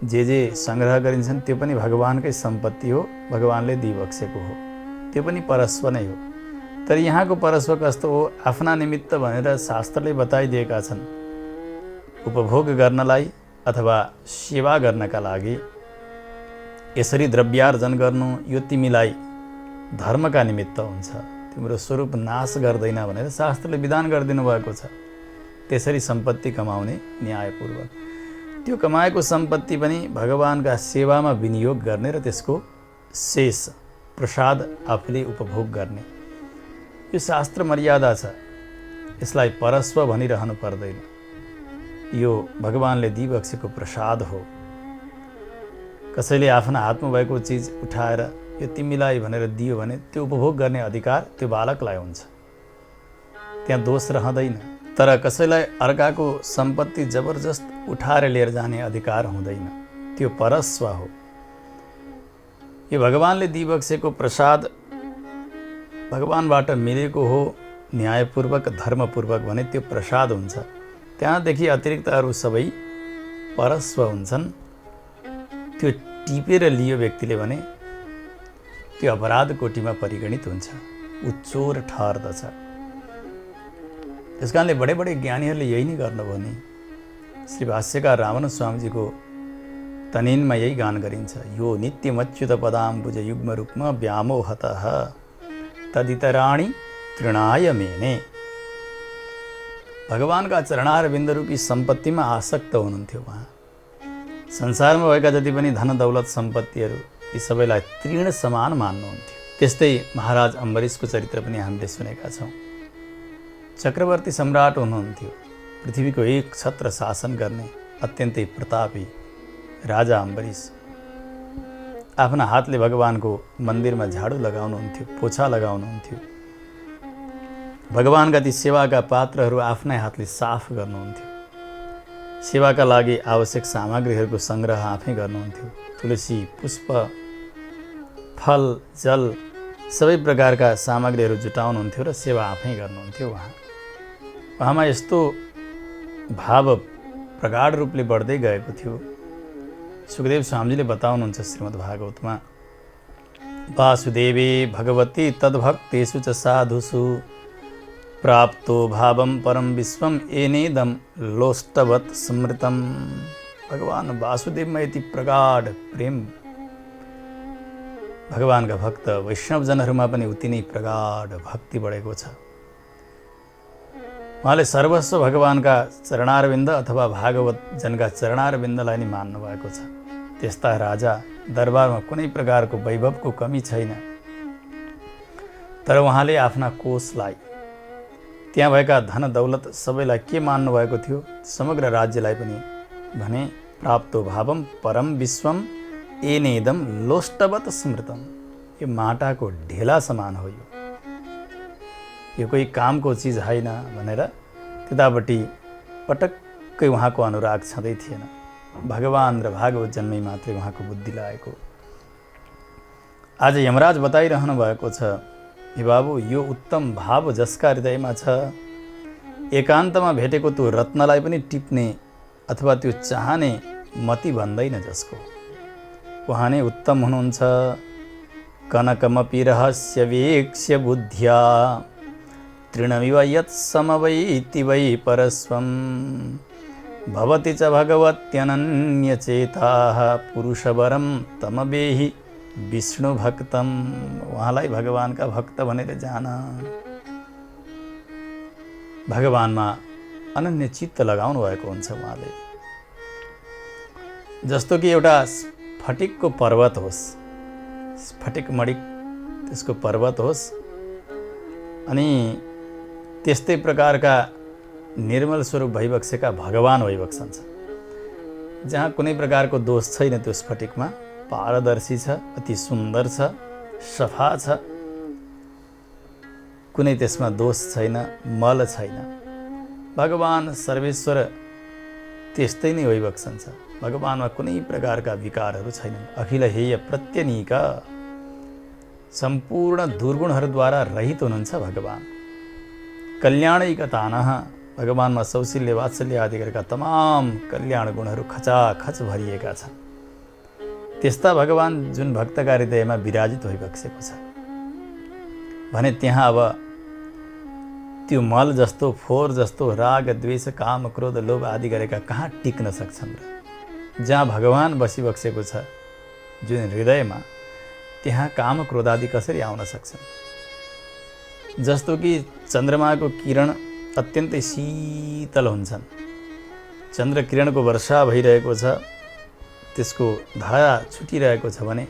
जे सङ्ग्रह गरिन्छन्, त्यो पनि भगवानकै सम्पत्ति हो, भगवानले दिइबक्सेको हो, त्यो पनि परस्व नै हो। तर यहाँको परस्व कस्तो हो? आफ्ना निमित्त भनेर शास्त्रले बताइदिएका छन्। उपभोग गर्नलाई अथवा सेवा गर्नका लागि यसरी द्रव्यार्जन गर्नु, यो तिमीलाई धर्मका निमित्त हुन्छ, तिम्रो स्वरूप नाश गर्दैन भनेर शास्त्रले विधान गरिदिनु भएको छ। त्यसरी सम्पत्ति कमाउने न्यायपूर्वक। त्यो कमाएको सम्पत्ति पनि भगवानका सेवामा विनियोग गर्ने र त्यसको शेष प्रसाद आफूले उपभोग गर्ने, यो शास्त्र मर्यादा छ। यसलाई परस्व भनिरहनु पर्दैन। यो भगवानले दिइबक्सेको प्रसाद हो। कसैले आफ्ना हातमा भएको चिज उठाएर यो तिमीलाई भनेर दियो भने त्यो उपभोग गर्ने अधिकार त्यो बालकलाई हुन्छ, त्यहाँ दोष रहँदैन। तर कसैलाई अर्काको सम्पत्ति जबरजस्त उठाएर लिएर जाने अधिकार हुँदैन, त्यो परस्व हो। यो भगवानले दिइबक्सेको प्रसाद भगवानबाट मिलेको हो, न्यायपूर्वक धर्मपूर्वक भने त्यो प्रसाद हुन्छ। त्यहाँदेखि अतिरिक्त अरू सबै परस्व हुन्छन्। त्यो टिपेर लियो व्यक्तिले भने त्यो अपराध कोटीमा परिगणित हुन्छ, ऊ चोर ठहर्दछ। त्यस कारणले बडे बडे ज्ञानीहरूले यही नै गर्नुभयो नि। श्री भाष्यकार रामानुज स्वामीजीको तनिनमा यही गान गरिन्छ, यो नित्यमच्युत पदाम्बुज युग्म रूपमा व्यामोहतः तदितराणि तृणाय मेने। भगवानका चरणारविन्द रूपी सम्पत्तिमा आसक्त हुनुहुन्थ्यो उहाँ। संसारमा भएका जति पनि धन दौलत सम्पत्तिहरू यी सबैलाई तृण समान मान्नुहुन्थ्यो। त्यस्तै महाराज अम्बरीशको चरित्र पनि हामीले सुनेका छौँ। चक्रवर्ती सम्राट हुनुहुन्थ्यो, पृथ्वीको एक छत्र शासन गर्ने अत्यन्तै प्रतापी राजा अम्बरीश। आफ्ना हातले भगवानको मन्दिरमा झाडु लगाउनुहुन्थ्यो, पोछा लगाउनुहुन्थ्यो। भगवानका ती सेवाका पात्रहरू आफ्नै हातले साफ गर्नुहुन्थ्यो। सेवाका लागि आवश्यक सामग्रीहरूको सङ्ग्रह आफै गर्नुहुन्थ्यो। तुलसी, पुष्प, फल, जल सबै प्रकारका सामग्रीहरू जुटाउनुहुन्थ्यो र सेवा आफै गर्नुहुन्थ्यो। उहाँमा यस्तो भाव प्रगाढ रूपले बढ्दै गएको थियो। सुखदेव स्वामीजीले बताउनुहुन्छ श्रीमद् भागवतमा, वासुदेवे भगवती तद्भक्तेषु च साधुषु प्राप्तो भावम परम विश्वम एनेदम लोष्टवत स्मृतम। भगवान वासुदेवमा यति प्रगाढ प्रेम भगवानका भक्त वैष्णवजनहरूमा पनि उति नै प्रगाढ भक्ति बढेको छ। उहाँले सर्वस्व भगवानका चरणारविन्द अथवा भागवत जनका चरणारविन्दलाई नै मान्नु भएको छ। त्यस्ता राजा दरबारमा कुनै प्रकारको वैभवको कमी छैन, तर उहाँले आफ्ना कोषलाई, त्यहाँ भएका धन दौलत सबैलाई के मान्नु भएको थियो? समग्र राज्यलाई पनि भने प्राप्तो भावम परम विश्वम एनेदम लोष्टवत स्मृतम। यो माटाको ढेला समान हो, यो कोही कामको चिज होइन भनेर त्यतापट्टि पटक्कै उहाँको अनुराग छँदै थिएन। भगवान र भागवत जन्मै मात्रै उहाँको बुद्धि लागेको। आज यमराज बताइरहनु भएको छ, हे बाबु, यो उत्तम भाव जसका हृदयमा छ, एकान्तमा भेटेको त्यो रत्नलाई पनि टिप्ने अथवा त्यो चाहने मति भन्दैन जसको, उहाँ नै उत्तम हुनुहुन्छ। कनकमपि रहस्य वेक्ष्य बुद्ध्या तृणमिव यत् समवैति वै परस्वं भवति च भगवत्यनन्यचेताः पुरुषवरं तमवेहि विष्णु भक्तम। उहाँलाई भगवानका भक्त भनेर जान, भगवानमा अनन्य चित्त लगाउनु भएको हुन्छ उहाँले। जस्तो कि एउटा स्फटिकको पर्वत होस्, स्फटिक मणिक त्यसको पर्वत होस्, अनि त्यस्तै प्रकारका निर्मल स्वरूप भइबक्सेका भगवान भइबक्सन्छ, जहाँ कुनै प्रकारको दोष छैन। त्यो स्फटिकमा पारदर्शी छ, अति सुन्दर छ, सफा छ, कुनै त्यसमा दोष छैन, मल छैन। भगवान सर्वेश्वर त्यस्तै नै भइबक्सन्छ। भगवानमा कुनै प्रकारका विकारहरू छैनन्। अखिल हेय प्रत्यनीक, सम्पूर्ण दुर्गुणहरूद्वारा रहित हुनुहुन्छ भगवान। कल्याणैकतानः, भगवानमा सौशील्य वात्सल्य आदि गरेका तमाम कल्याण गुणहरू खचाखच भरिएका छन्। त्यस्ता भगवान जुन भक्तका हृदयमा विराजित भइबक्सेको छ भने त्यहाँ अब त्यो मल जस्तो, फोहोर जस्तो, राग द्वेष काम क्रोध लोभ आदि गरेका कहाँ टिक्न सक्छन् र? जहाँ भगवान बसिबक्सेको छ जुन हृदयमा, त्यहाँ काम क्रोध आदि कसरी आउन सक्छन्? जस्तो कि चन्द्रमाको किरण अत्यन्तै शीतल हुन्छन्। चन्द्र किरणको वर्षा भइरहेको छ, त्यसको धारा छुटिरहेको छ भने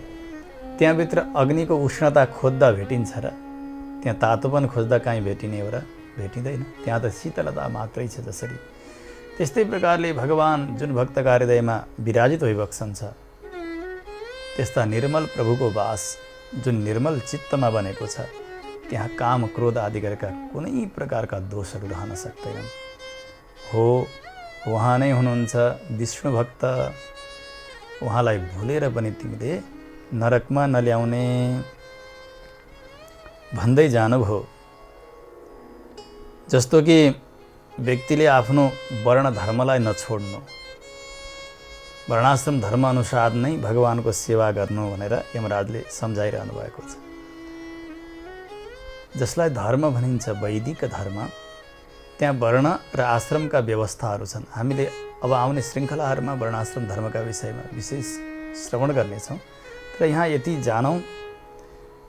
त्यहाँभित्र अग्निको उष्णता खोज्दा भेटिन्छ र? त्यहाँ तातोपन खोज्दा कहीँ भेटिने हो र? भेटिँदैन। त्यहाँ त शीतलता मात्रै छ। जसरी त्यस्तै प्रकारले भगवान जुन भक्तका हृदयमा विराजित भइबक्सन्छ, त्यस्ता निर्मल प्रभुको वास जुन निर्मल चित्तमा बनेको छ, त्यहाँ काम क्रोध आदि गरेका कुनै प्रकारका दोषहरू रहन सक्दैनन्। हो, उहाँ नै हुनुहुन्छ विष्णु भक्त। उहाँलाई भुलेर पनि तिमीले नरकमा नल्याउने भन्दै जानुभयो। जस्तो कि व्यक्तिले आफ्नो वर्ण धर्मलाई नछोड्नु, वर्णाश्रम धर्म अनुसार नै भगवानको सेवा गर्नु भनेर यमराजले सम्झाइरहनु भएको छ। जसलाई धर्म भनिन्छ, वैदिक धर्म, त्यहाँ वर्ण र आश्रमका व्यवस्थाहरू छन्। हामीले अब आउने श्रृङ्खलाहरूमा वर्णाश्रम धर्मका विषयमा विशेष श्रवण गर्नेछौँ। तर यहाँ यति जानौँ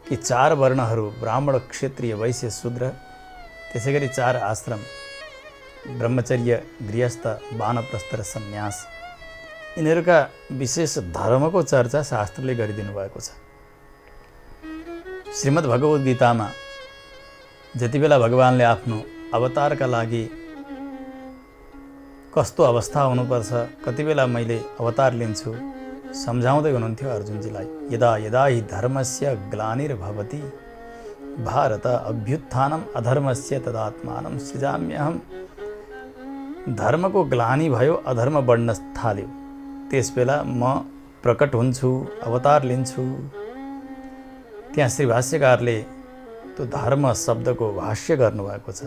कि 4 वर्णहरू, ब्राह्मण, क्षत्रिय, वैश्य, शूद्र, त्यसै गरी 4 आश्रम, ब्रह्मचर्य, गृहस्थ, वानप्रस्थ र सन्यास, यिनीहरूका विशेष धर्मको चर्चा शास्त्रले गरिदिनु भएको छ। श्रीमद् भगवद् गीतामा जति बेला भगवानले आफ्नो अवतारका लागि कस्तो अवस्था हुनुपर्छ, कति बेला मैले अवतार लिन्छु सम्झाउँदै हुनुहुन्थ्यो अर्जुनजीलाई। यदा यदा हि धर्मस्य ग्लानिर्भवति भारत अभ्युत्थानम अधर्मस्य तदात्मानं सृजाम्यहम्। धर्मको ग्लानि भयो, अधर्म बढ्न थाल्यो, त्यसबेला म प्रकट हुन्छु, अवतार लिन्छु। त्यहाँ श्री भाष्यकारले त्यो धर्म शब्दको भाष्य गर्नुभएको छ।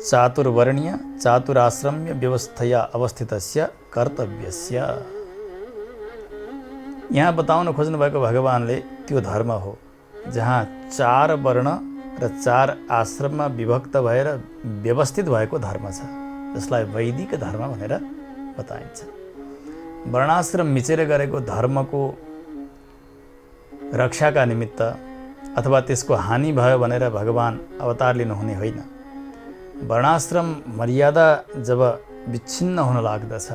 चातुर्वर्णीय चातुराश्रम्य व्यवस्थया अवस्थितस्य कर्तव्यस्य। यहाँ बताउन खोज्नुभएको भगवानले त्यो धर्म हो जहाँ 4 वर्ण र 4 आश्रममा विभक्त भएर व्यवस्थित भएको धर्म छ, जसलाई वैदिक धर्म भनेर बताइन्छ। वर्णाश्रम मिचेर गरेको धर्मको रक्षाका निमित्त अथवा त्यसको हानि भयो भनेर भगवान अवतार लिनुहुने होइन। वर्णाश्रम मर्यादा जब विच्छिन्न हुन लाग्दछ,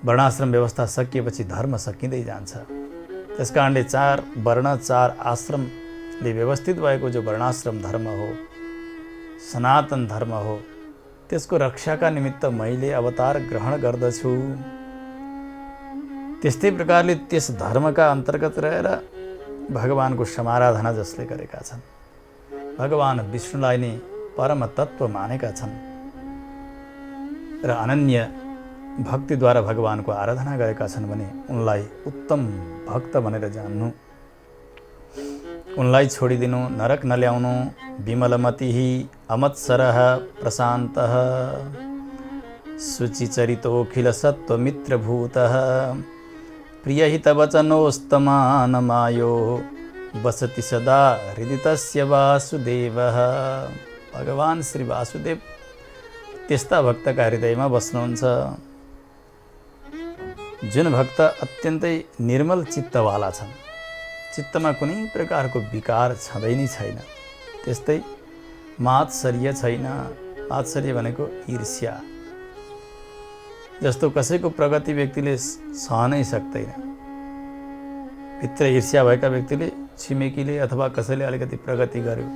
वर्णाश्रम व्यवस्था सकिएपछि धर्म सकिँदै जान्छ। त्यसकारणले 4 वर्ण 4 आश्रमले व्यवस्थित भएको जो वर्णाश्रम धर्म हो, सनातन धर्म हो, त्यसको रक्षाका निमित्त मैले अवतार ग्रहण गर्दछु। त्यस्तै प्रकारले त्यस धर्मका अन्तर्गत रहेर भगवानको समाराधना जसले गरेका छन्, भगवान विष्णुलाई नै परम तत्त्व मानेका छन् र अनन्य भक्तिद्वारा भगवानको आराधना गरेका छन् भने उनलाई उत्तम भक्त भनेर जान्नु, उनलाई छोडिदिनु, नरक नल्याउनु। विमलमतिः अमत्सरः प्रशान्तः शुचिचरितोऽखिल सत्त्वमित्रभूतः प्रियहितवचनोस्तमानमायो वसति सदा हृदि तस्य वासुदेवः। भगवान श्री वासुदेव त्यस्ता भक्तका हृदयमा बस्नुहुन्छ जुन भक्त अत्यन्तै निर्मल चित्तवाला छन्, चित्तमा कुनै प्रकारको विकार छँदै नै छैन। त्यस्तै मात्सर्य छैन। मात्सर्य भनेको ईर्ष्या, जस्तो कसैको प्रगति व्यक्तिले सहनै सक्दैन। भित्र ईर्ष्या भएका व्यक्तिले छिमेकीले अथवा कसैले अलिकति प्रगति गर्यो,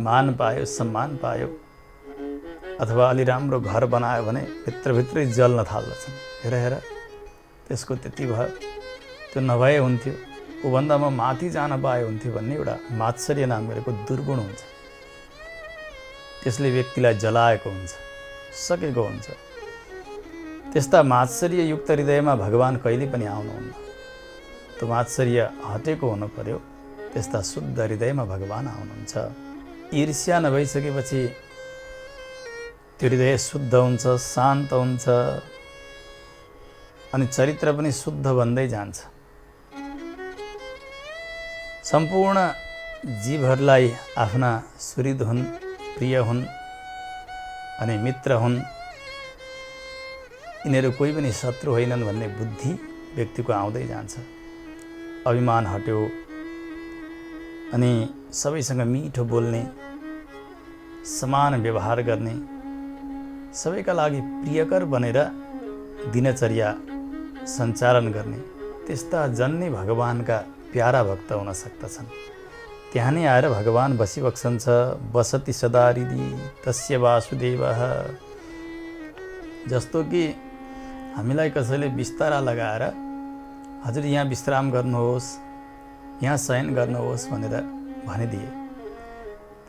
मान पायो, सम्मान पायो अथवा अलि राम्रो घर बनायो भने भित्रभित्रै जल्न थाल्दछन्। हेर त्यसको त्यति भयो, त्यो नभए हुन्थ्यो, ऊभन्दा म माथि जान पाए हुन्थ्यो भन्ने एउटा मात्सर्य नाम गरेको दुर्गुण हुन्छ। त्यसले व्यक्तिलाई जलाएको हुन्छ, सकेको हुन्छ। त्यस्ता मात्सर्ययुक्त हृदयमा भगवान कहिले पनि आउनुहुन्न। त्यो मात्सर्य हटेको हुनु पर्यो। त्यस्ता शुद्ध हृदयमा भगवान आउनुहुन्छ। ईर्ष्या नभइसकेपछि त्यो हृदय शुद्ध हुन्छ, शान्त हुन्छ अनि चरित्र पनि शुद्ध बन्दै जान्छ। सम्पूर्ण जीवहरूलाई आफ्ना सुहृद हुन्, प्रिय हुन् अनि मित्र हुन्, यिनीहरू कोही पनि शत्रु होइनन् भन्ने बुद्धि व्यक्तिको आउँदै जान्छ। अभिमान हट्यो अनि सबैसँग मिठो बोल्ने, समान व्यवहार गर्ने, सबैका लागि प्रियकर बनेर दिनचर्या सञ्चालन गर्ने, त्यस्ता जन्ने भगवानका प्यारा भक्त हुन सक्दछन्। त्यहाँ नै आएर भगवान बसिबक्सन्छ। वसति सदा हृदि तस्य वासुदेवः। जस्तो कि हामीलाई कसैले बिस्तारा लगाएर हजुर यहाँ विश्राम गर्नुहोस्, यहाँ शयन गर्नुहोस् भनेर भनिदिए,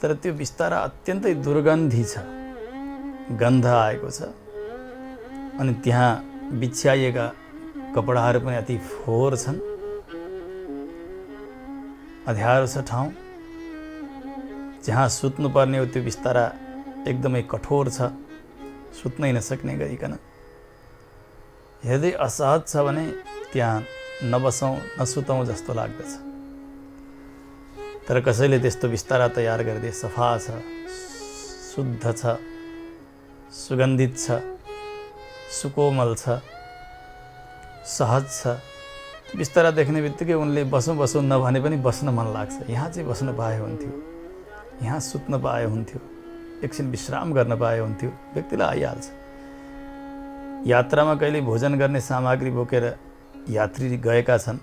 तर त्यो बिस्तारा अत्यन्तै दुर्गन्धी छ, गन्ध आएको छ अनि त्यहाँ बिछ्याइएका कपडाहरू पनि अति फोहोर छन्, अँध्यारो छ ठाउँ। जहाँ सुत्नुपर्ने हो त्यो बिस्तारा एकदमै कठोर छ, सुत्नै नसक्ने गरिकन। हृदय असहज छ भने त्यहाँ नबसौँ, नसुतौँ जस्तो लाग्दछ। तर कसैले त्यस्तो बिस्तारा तयार गरिदिए, सफा छ, शुद्ध छ, सुगन्धित छ, सुकोमल छ, सहज छ, बिस्तारा देख्ने बित्तिकै उनले बसौँ बसौँ नभने पनि बस्न मन लाग्छ। यहाँ चाहिँ बस्न पाए हुन्थ्यो, यहाँ सुत्न पाए हुन्थ्यो, एकछिन विश्राम गर्न पाए हुन्थ्यो, व्यक्तिलाई आइहाल्छ। यात्रामा कहिले भोजन गर्ने सामग्री बोकेर यात्री गएका छन्,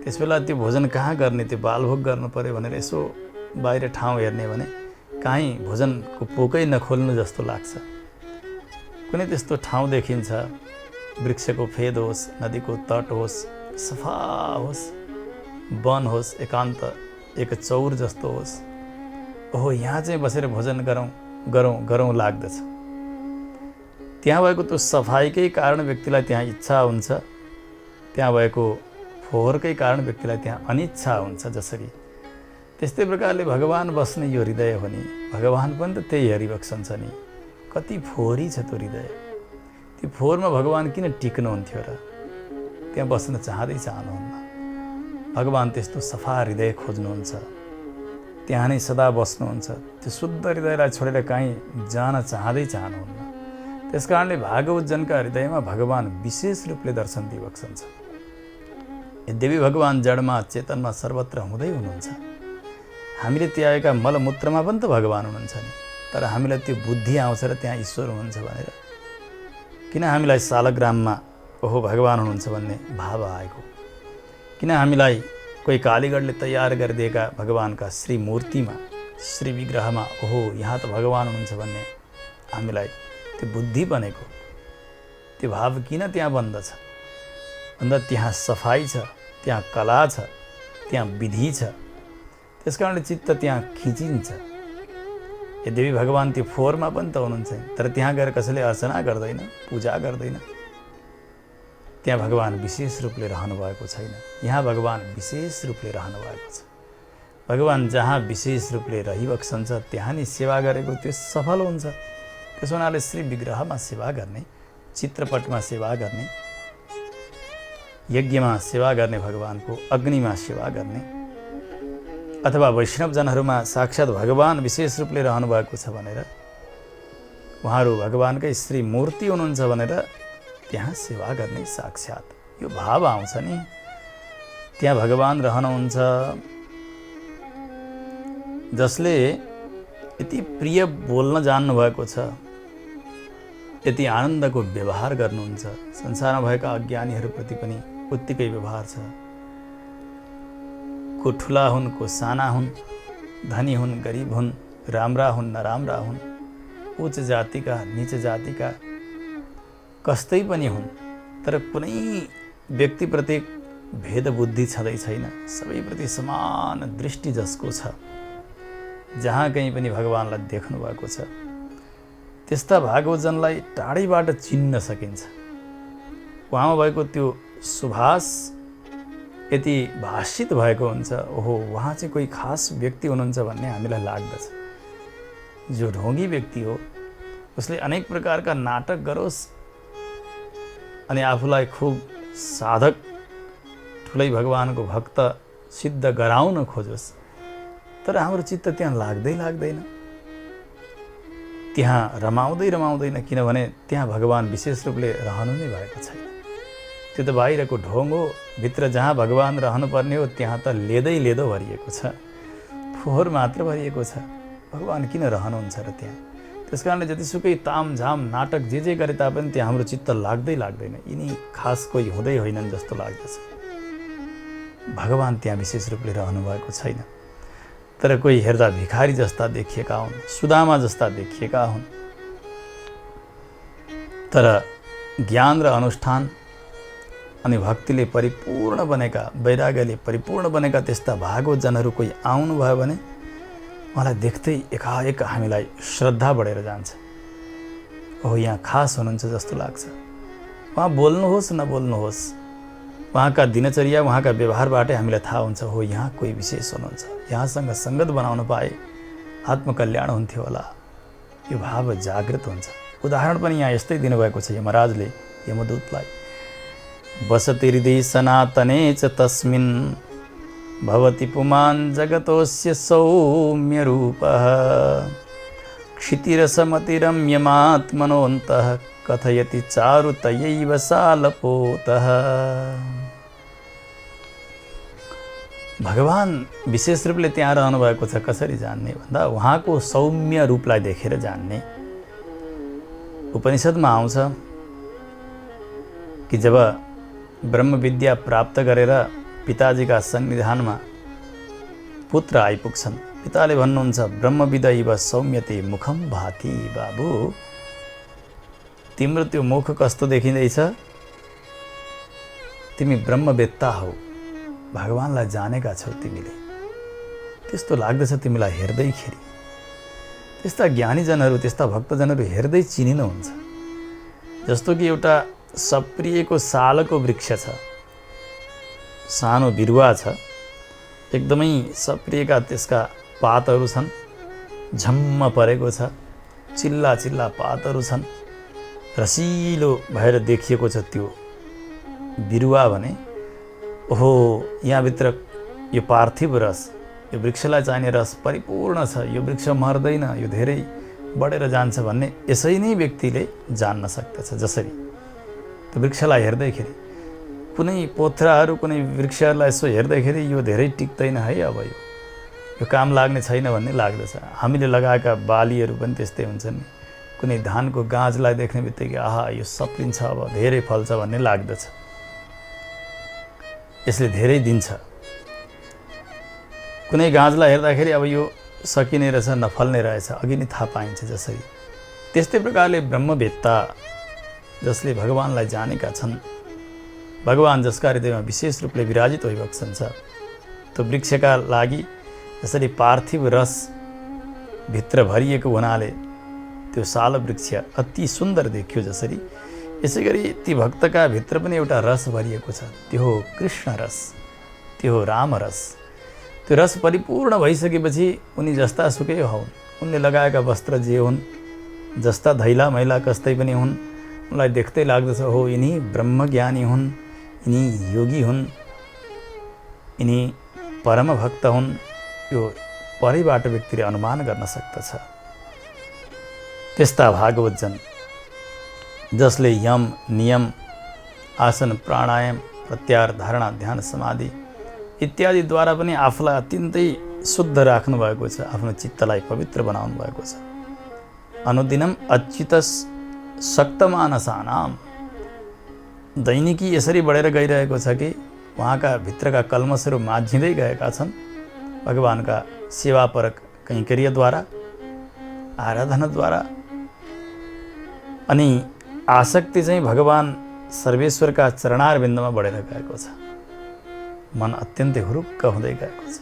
त्यसबेला त्यो भोजन कहाँ गर्ने, त्यो बालभोग गर्नु पर्यो भनेर यसो बाहिर ठाउँ हेर्ने भने कहीँ भोजनको पोकै नखोल्नु जस्तो लाग्छ। कुनै त्यस्तो ठाउँ देखिन्छ, वृक्षको फेद होस्, नदीको तट होस्, सफा होस्, वन होस्, एकान्त एक चौर जस्तो होस्, ओहो यहाँ चाहिँ बसेर भोजन गरौँ गरौँ गरौँ लाग्दछ। त्यहाँ भएको त्यो सफाइकै कारण व्यक्तिलाई त्यहाँ इच्छा हुन्छ, त्यहाँ भएको फोहोरकै कारण व्यक्तिलाई त्यहाँ अनिच्छा हुन्छ। जसरी त्यस्तै प्रकारले भगवान बस्ने यो हृदय हो नि, भगवान पनि त त्यही हेरिबक्सन्छ नि। कति फोहोरी छ त्यो हृदय, त्यो फोहोरमा भगवान् किन टिक्नुहुन्थ्यो र? त्यहाँ बस्न चाहनुहुन्न। भगवान् त्यस्तो सफा हृदय खोज्नुहुन्छ, त्यहाँ नै सदा बस्नुहुन्छ। त्यो शुद्ध हृदयलाई छोडेर कहीँ जान चाहनुहुन्न। त्यस कारणले भागवत जनका हृदयमा भगवान् विशेष रूपले दर्शन दिइबक्सन्छ। यद्यपि भगवान् जडमा चेतनमा सर्वत्र हुँदै हुनुहुन्छ, हामीले त्यागेका मलमूत्रमा पनि त भगवान् हुनुहुन्छ नि। तर हामीलाई त्यो बुद्धि आउँछ र त्यहाँ ईश्वर हुनुहुन्छ भनेर किन हामीलाई सालग्राममा ओहो भगवान् हुनुहुन्छ भन्ने भाव आएको? किन हामीलाई कोही कालीगढले तयार गरिदिएका भगवान्का श्री मूर्तिमा, श्री विग्रहमा ओहो यहाँ त भगवान् हुनुहुन्छ भन्ने हामीलाई त्यो बुद्धि बनेको? त्यो भाव किन त्यहाँ बन्द छ भन्दा त्यहाँ सफाइ छ, त्यहाँ कला छ, त्यहाँ विधि छ। त्यस कारणले चित्त त्यहाँ खिचिन्छ। यद्यपि भगवान् त्यो फोहोरमा पनि त हुनुहुन्छ, तर त्यहाँ गएर कसैले अर्चना गर्दैन, पूजा गर्दैन। त्यहाँ भगवान् विशेष रूपले रहनु भएको छैन। यहाँ भगवान् विशेष रूपले रहनु भएको छ। भगवान् जहाँ विशेष रूपले रहिबक्सन्छ त्यहाँ नि सेवा गरेको त्यो सफल हुन्छ। त्यस हुनाले श्री विग्रहमा सेवा गर्ने, चित्रपटमा सेवा गर्ने, यज्ञमा सेवा गर्ने, भगवानको अग्निमा सेवा गर्ने, अथवा वैष्णवजनहरूमा साक्षात् भगवान् विशेष रूपले रहनु भएको छ भनेर, उहाँहरू भगवानकै श्री मूर्ति हुनुहुन्छ भनेर त्यहाँ सेवा गर्ने साक्षात् यो भाव आउँछ नि। त्यहाँ भगवान् रहनुहुन्छ जसले यति प्रिय बोल्न जान्नु भएको छ, यति आनन्दको व्यवहार गर्नुहुन्छ। संसारमा भएका अज्ञानीहरूप्रति पनि उत्तिकै व्यवहार छ। को ठुला हुन्, को साना हुन्, धनी हुन्, गरिब हुन्, राम्रा हुन्, नराम्रा हुन्, उच्च जातिका, नीच जातिका, कस्तै पनि हुन्, तर कुनै व्यक्तिप्रति भेदबुद्धि छँदै छैन। सबैप्रति समान दृष्टि जसको छ, जहाँ कहीँ पनि भगवान्लाई देख्नु भएको छ, त्यस्ता भागवतजनलाई टाढैबाट चिन्न सकिन्छ। उहाँमा भएको त्यो सुभाष यति भाषित भएको हुन्छ, ओहो उहाँ चाहिँ कोही खास व्यक्ति हुनुहुन्छ भन्ने हामीलाई लाग्दछ। जो ढोंगी व्यक्ति हो उसले अनेक प्रकारका नाटक गरोस् अनि आफूलाई खूब साधक, ठुलै भगवानको भक्त सिद्ध गराउन खोजोस्, तर हाम्रो चित्त त्यहाँ लाग्दैन, त्यहाँ रमाउँदैन, किनभने त्यहाँ भगवान् विशेष रूपले रहनु नै भएको छैन। त्यो त बाहिरको ढोङ हो। भित्र जहाँ भगवान् रहनुपर्ने हो त्यहाँ त लेदो भरिएको छ, फोहोर मात्र भरिएको छ। भगवान् किन रहनुहुन्छ र त्यहाँ? त्यस कारणले जतिसुकै तामझाम नाटक जे गरे तापनि त्यहाँ हाम्रो चित्त लाग्दैन। यिनी खास कोही हुँदै होइनन् जस्तो लाग्दछ। भगवान् त्यहाँ विशेष रूपले रहनु भएको छैन। तर कोही हेर्दा भिखारी जस्ता देखिएका हुन्, सुदामा जस्ता देखिएका हुन्, तर ज्ञान र अनुष्ठान अनि भक्तिले परिपूर्ण बनेका, वैराग्यले परिपूर्ण बनेका त्यस्ता भागवतजनहरू कोही आउनुभयो भने उहाँलाई देख्दै एकाएक हामीलाई श्रद्धा बढेर जान्छ। ओहो यहाँ खास हुनुहुन्छ जस्तो लाग्छ। उहाँ बोल्नुहोस् नबोल्नुहोस्, उहाँका दिनचर्या, उहाँका व्यवहारबाटै हामीलाई थाहा हुन्छ, हो यहाँ कोही विशेष हुनुहुन्छ। यहाँसँग सङ्गत बनाउन पाए आत्मकल्याण हुन्थ्यो होला। यो भाव जागृत हुन्छ। उदाहरण पनि यहाँ यस्तै दिनुभएको छ यमराजले यमदूतलाई। वसति हृदि सनातने च तस्मिन् भवति पुमान् जगतोस्य सौम्य रूपः क्षितिरसमतिरम्यमात्मनोऽन्तः कथयति चारुतयैव सालपोतः। भगवान् विशेष रूपले त्यहाँ रहनु भएको छ। कसरी जान्ने भन्दा उहाँको सौम्य रूपलाई देखेर जान्ने। उपनिषदमा आउँछ कि जब ब्रह्म विद्या प्राप्त गरेर पिताजीका सन्निधानमा पुत्र आइपुग्छन्, पिताले भन्नुहुन्छ ब्रह्मविदैव सौम्यते मुखम भाति। बाबु तिम्रो त्यो मुख कस्तो देखिँदैछ? तिमी ब्रह्मवेत्ता हौ, भगवान्लाई जानेका छौ तिमीले, त्यस्तो लाग्दछ तिमीलाई हेर्दैखेरि। त्यस्ता ज्ञानीजनहरू, त्यस्ता भक्तजनहरू हेर्दै चिनिनुहुन्छ। जस्तो कि एउटा सप्रिएको सालको वृक्ष छ, सानो बिरुवा छ, एकदमै सप्रिएका त्यसका पातहरू छन्, झम्म परेको छ, चिल्ला चिल्ला पातहरू छन् रसिलो भएर देखिएको छ त्यो बिरुवा भने ओहो यहाँभित्र यो पार्थिव रस, यो वृक्षलाई चाहिने रस परिपूर्ण छ, यो वृक्ष मर्दैन, यो धेरै बढेर जान्छ भन्ने यसै नै व्यक्तिले जान्न सक्दछ। जसरी त्यो वृक्षलाई हेर्दैखेरि कुनै पोथ्राहरू कुनै वृक्षहरूलाई यसो हेर्दैखेरि यो धेरै टिक्दैन है, अब यो काम लाग्ने छैन भन्ने लाग्दछ। हामीले लगाएका बालीहरू पनि त्यस्तै हुन्छन् नि, कुनै धानको गाँजलाई देख्ने बित्तिकै आहा यो सप्रिन्छ, अब धेरै फल्छ भन्ने लाग्दछ, यसले धेरै दिन्छ। कुनै गाँजलाई हेर्दाखेरि अब यो सकिने रहेछ, नफल्ने रहेछ, अघि नै थाहा पाइन्छ। जसरी त्यस्तै प्रकारले ब्रह्मवेत्ता जसले भगवानलाई जानेका छन्, भगवान जसका हृदयमा विशेष रूपले विराजित भइबक्छन् छ, त्यो वृक्षका लागि जसरी पार्थिव रस भित्र भरिएको हुनाले त्यो साल वृक्ष अति सुन्दर देखियो, जसरी यसै गरी ती भक्तका भित्र पनि एउटा रस भरिएको छ। त्यो हो कृष्ण रस, त्यो हो राम रस। त्यो रस परिपूर्ण भइसकेपछि उनी जस्ता सुकै हुन्, उनले लगाएका वस्त्र जे हुन्, जस्ता धैला मैला कस्तै पनि हुन्, उनलाई देख्दै लाग्दछ हो यिनी ब्रह्मज्ञानी हुन्, यिनी योगी हुन्, यिनी परम भक्त हुन्। यो परैबाट व्यक्तिले अनुमान गर्न सक्दछ। त्यस्ता भागवतजन जसले यम नियम आसन प्राणायाम प्रत्याहार धारणा ध्यान समाधि इत्यादिद्वारा पनि आफूलाई अत्यन्तै शुद्ध राख्नु भएको छ, आफ्नो चित्तलाई पवित्र बनाउनु भएको छ। अनुदिनम अच्युत शक्तमानसानाम दैनिकी यसरी बढेर गइरहेको छ कि उहाँका भित्रका कल्मसहरू माझिँदै गएका छन् भगवानका सेवापरक कैङ्कर्यद्वारा, आराधनाद्वारा। अनि आसक्ति चाहिँ भगवान सर्वेश्वरका चरणारविन्दमा बढेर गएको छ। मन अत्यन्तै हुरुक्क हुँदै गएको छ।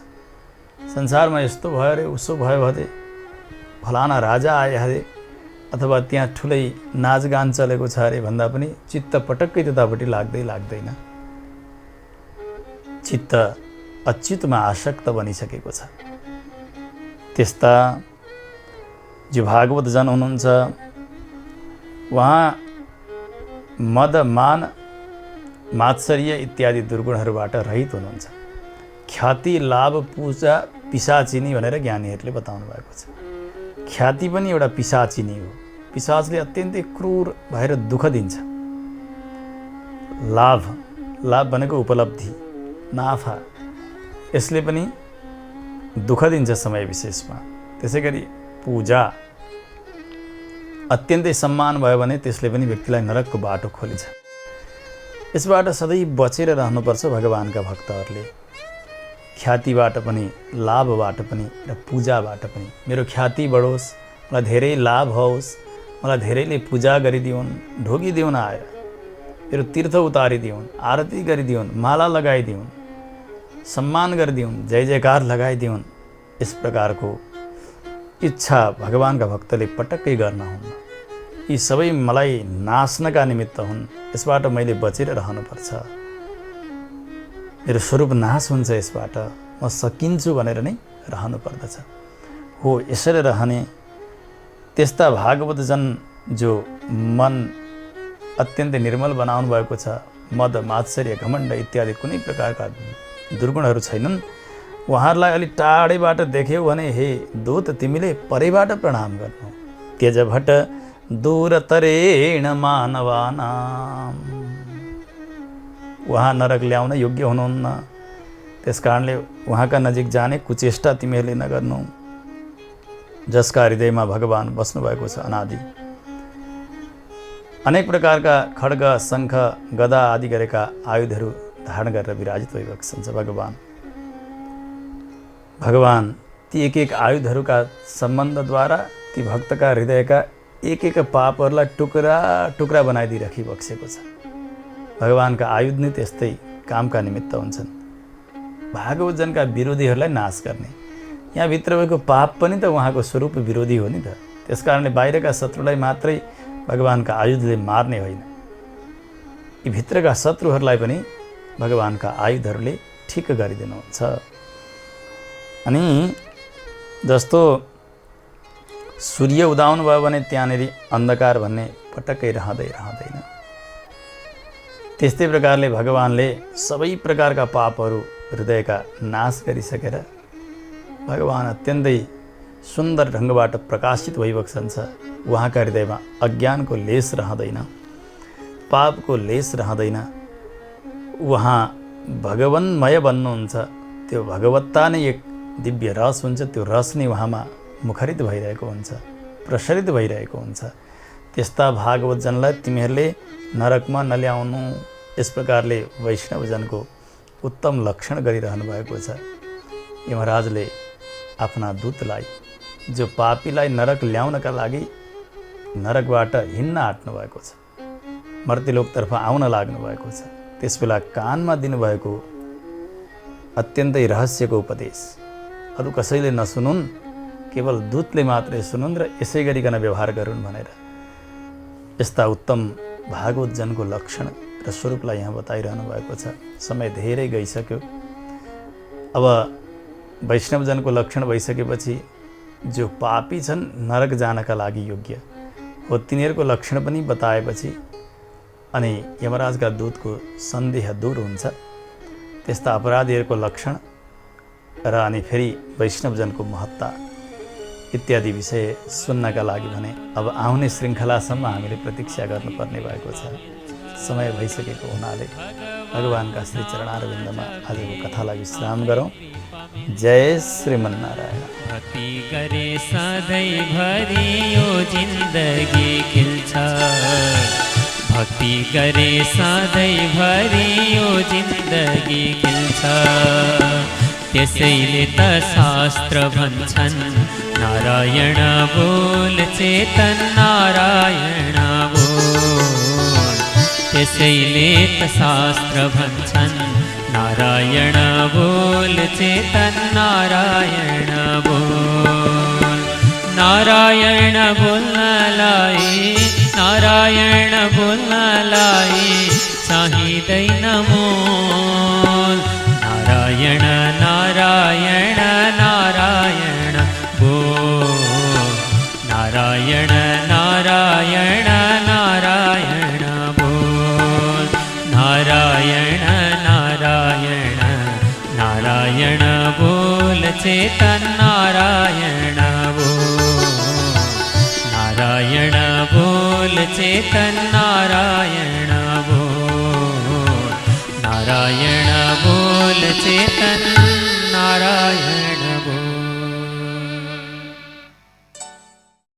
संसारमा यस्तो भयो अरे, उसो भयो भने, फलाना राजा आए अरे, अथवा त्यहाँ ठुलै नाचगान चलेको छ अरे भन्दा पनि चित्त पटक्कै त्यतापट्टि लाग्दैन। चित्त अच्युतमा आसक्त बनिसकेको छ। त्यस्ता जो भागवत जन हुनुहुन्छ उहाँ मद मान मात्सर्य इत्यादि दुर्गुणहरूबाट रहित हुनुहुन्छ। ख्याति लाभ पूजा पिशाचिनी भनेर ज्ञानीहरूले बताउनु भएको छ। ख्याति पनि एउटा पिशाचिनी हो। पिशाचले अत्यन्तै क्रूर भएर दुःख दिन्छ। लाभ भनेको उपलब्धि, नाफा, यसले पनि दुःख दिन्छ समय विशेषमा। त्यसै गरी पूजा अत्यन्तै सम्मान भयो भने त्यसले पनि व्यक्तिलाई नरकको बाटो खोलिन्छ। यसबाट सधैँ बचेर रहनुपर्छ भगवानका भक्तहरूले। ख्यातिबाट पनि, लाभबाट पनि र पूजाबाट पनि। मेरो ख्याति बढोस्, मलाई धेरै लाभ होस्, मलाई धेरैले पूजा गरिदिउन्, ढोगिदिउन्, आएर मेरो तीर्थ उतारिदिउन्, आरती गरिदिउन्, माला लगाइदिउन्, सम्मान गरिदिउन्, जय जयकार लगाइदिउन्। यस प्रकारको इच्छा भगवानका भक्तले पटक्कै गर्न हुन्न। यी सबै मलाई नाच्नका निमित्त हुन्, यसबाट मैले बचेर रहनुपर्छ। मेरो स्वरूप नाश हुन्छ, यसबाट म सकिन्छु भनेर नै रहनु पर्दछ। हो यसरी रहने त्यस्ता भागवतजन जो मन अत्यन्तै निर्मल बनाउनु भएको छ, मद मात्सर्य घमण्ड इत्यादि कुनै प्रकारका दुर्गुणहरू छैनन्, उहाँहरूलाई अलि टाढैबाट देख्यौ भने हे दूत तिमीले परैबाट प्रणाम गर्नु। त्यज भट्ट दूरतरेण मानवानाम। उहाँ नरक ल्याउन योग्य हुनुहुन्न, त्यसकारणले उहाँका नजिक जाने कुचेष्टा तिमीहरूले नगर्नु। जसका हृदयमा भगवान बस्नुभएको छ अनादि, अनेक प्रकारका खड्ग शङ्ख गदा आदि गरेका आयुधहरू धारण गरेर विराजित भइबक्छन् भगवान ती एक एक आयुधहरूका सम्बन्धद्वारा ती भक्तका हृदयका एक एक पापहरूलाई टुक्रा टुक्रा बनाइदिइराखिबक्सेको छ। भगवानका आयुध नै त्यस्तै कामका निमित्त हुन्छन्, भागवतजनका विरोधीहरूलाई नाश गर्ने। यहाँ भित्र भएको पाप पनि त उहाँको स्वरूप विरोधी हो नि त। त्यसकारणले बाहिरका शत्रुलाई मात्रै भगवानका आयुधले मार्ने होइन, यी भित्रका शत्रुहरूलाई पनि भगवानका आयुधहरूले ठिक गरिदिनुहुन्छ। अनि जस्तो सूर्य उदाउनु भयो भने त्यहाँनिर अन्धकार भन्ने पटक्कै रहँदैन। त्यस्तै प्रकारले भगवानले सबै प्रकारका पापहरू हृदयका नाश गरिसकेर भगवान अत्यन्तै सुन्दर ढङ्गबाट प्रकाशित भइबक्सन्छ। उहाँका हृदयमा अज्ञानको लेस रहँदैन, पापको लेस रहँदैन। उहाँ भगवन्मय बन्नुहुन्छ। त्यो भगवत्ता नै एक दिव्य रस हुन्छ। त्यो रस नै उहाँमा मुखरित भइरहेको हुन्छ, प्रसारित भइरहेको हुन्छ। त्यस्ता भागवतजनलाई तिमीहरूले नरकमा नल्याउनु, यस प्रकारले वैष्णवजनको उत्तम लक्षण गरिरहनु भएको छ। यमराजले आफ्ना दूतलाई, जो पापीलाई नरक ल्याउनका लागि नरकबाट हिँड्न आँट्नु भएको छ, मर्त्यलोकतर्फ आउन लाग्नु भएको छ, त्यसबेला कानमा दिनुभएको अत्यन्तै रहस्यको उपदेश अरू कसैले नसुनुन्, केवल दूतले मात्रै सुनुन् र यसै गरिकन व्यवहार गरून् भनेर यस्ता उत्तम भागवतजनको लक्षण र स्वरूपलाई यहाँ बताइरहनु भएको छ। समय धेरै गइसक्यो। अब वैष्णवजनको लक्षण भइसकेपछि जो पापी छन्, नरक जानका लागि योग्य हो, तिनीहरूको लक्षण पनि बताएपछि अनि यमराजका दूतको सन्देह दूर हुन्छ। त्यस्ता अपराधीहरूको लक्षण र अनि फेरि वैष्णवजनको महत्ता इत्यादि विषय सुन्नका लागि भने अब आउने श्रृङ्खलासम्म हामीले प्रतीक्षा गर्नुपर्ने भएको छ। समय भइसकेको हुनाले भगवानका श्री चरणारविन्दमा आजको कथालाई विश्राम गरौँ। जय श्रीमन्नारायण। भक्ति करे सधैँभरि यो जिन्दगी खिल्छ, भक्ति करे सधैँभरि यो जिन्दगी खिल्छ। त्यसैले त शास्त्र भन्छन्, नारायण बोल चेतन नारायण बोल। त्यसैले त शास्त्र भन्छन्, नारायण बोल चेतन नारायण बोल। नारायण बोल्नलाई, नारायण बोल्नलाई चाहिँदैन मोल। नारायण नारायण नारायण बोल, नारायण नारायण नारायण बोल। नारायण नारायण नारायण बोल चेतन नारायण बोल। नारायण बोल चेतन नारायण बोल। नारायण बोल चेतन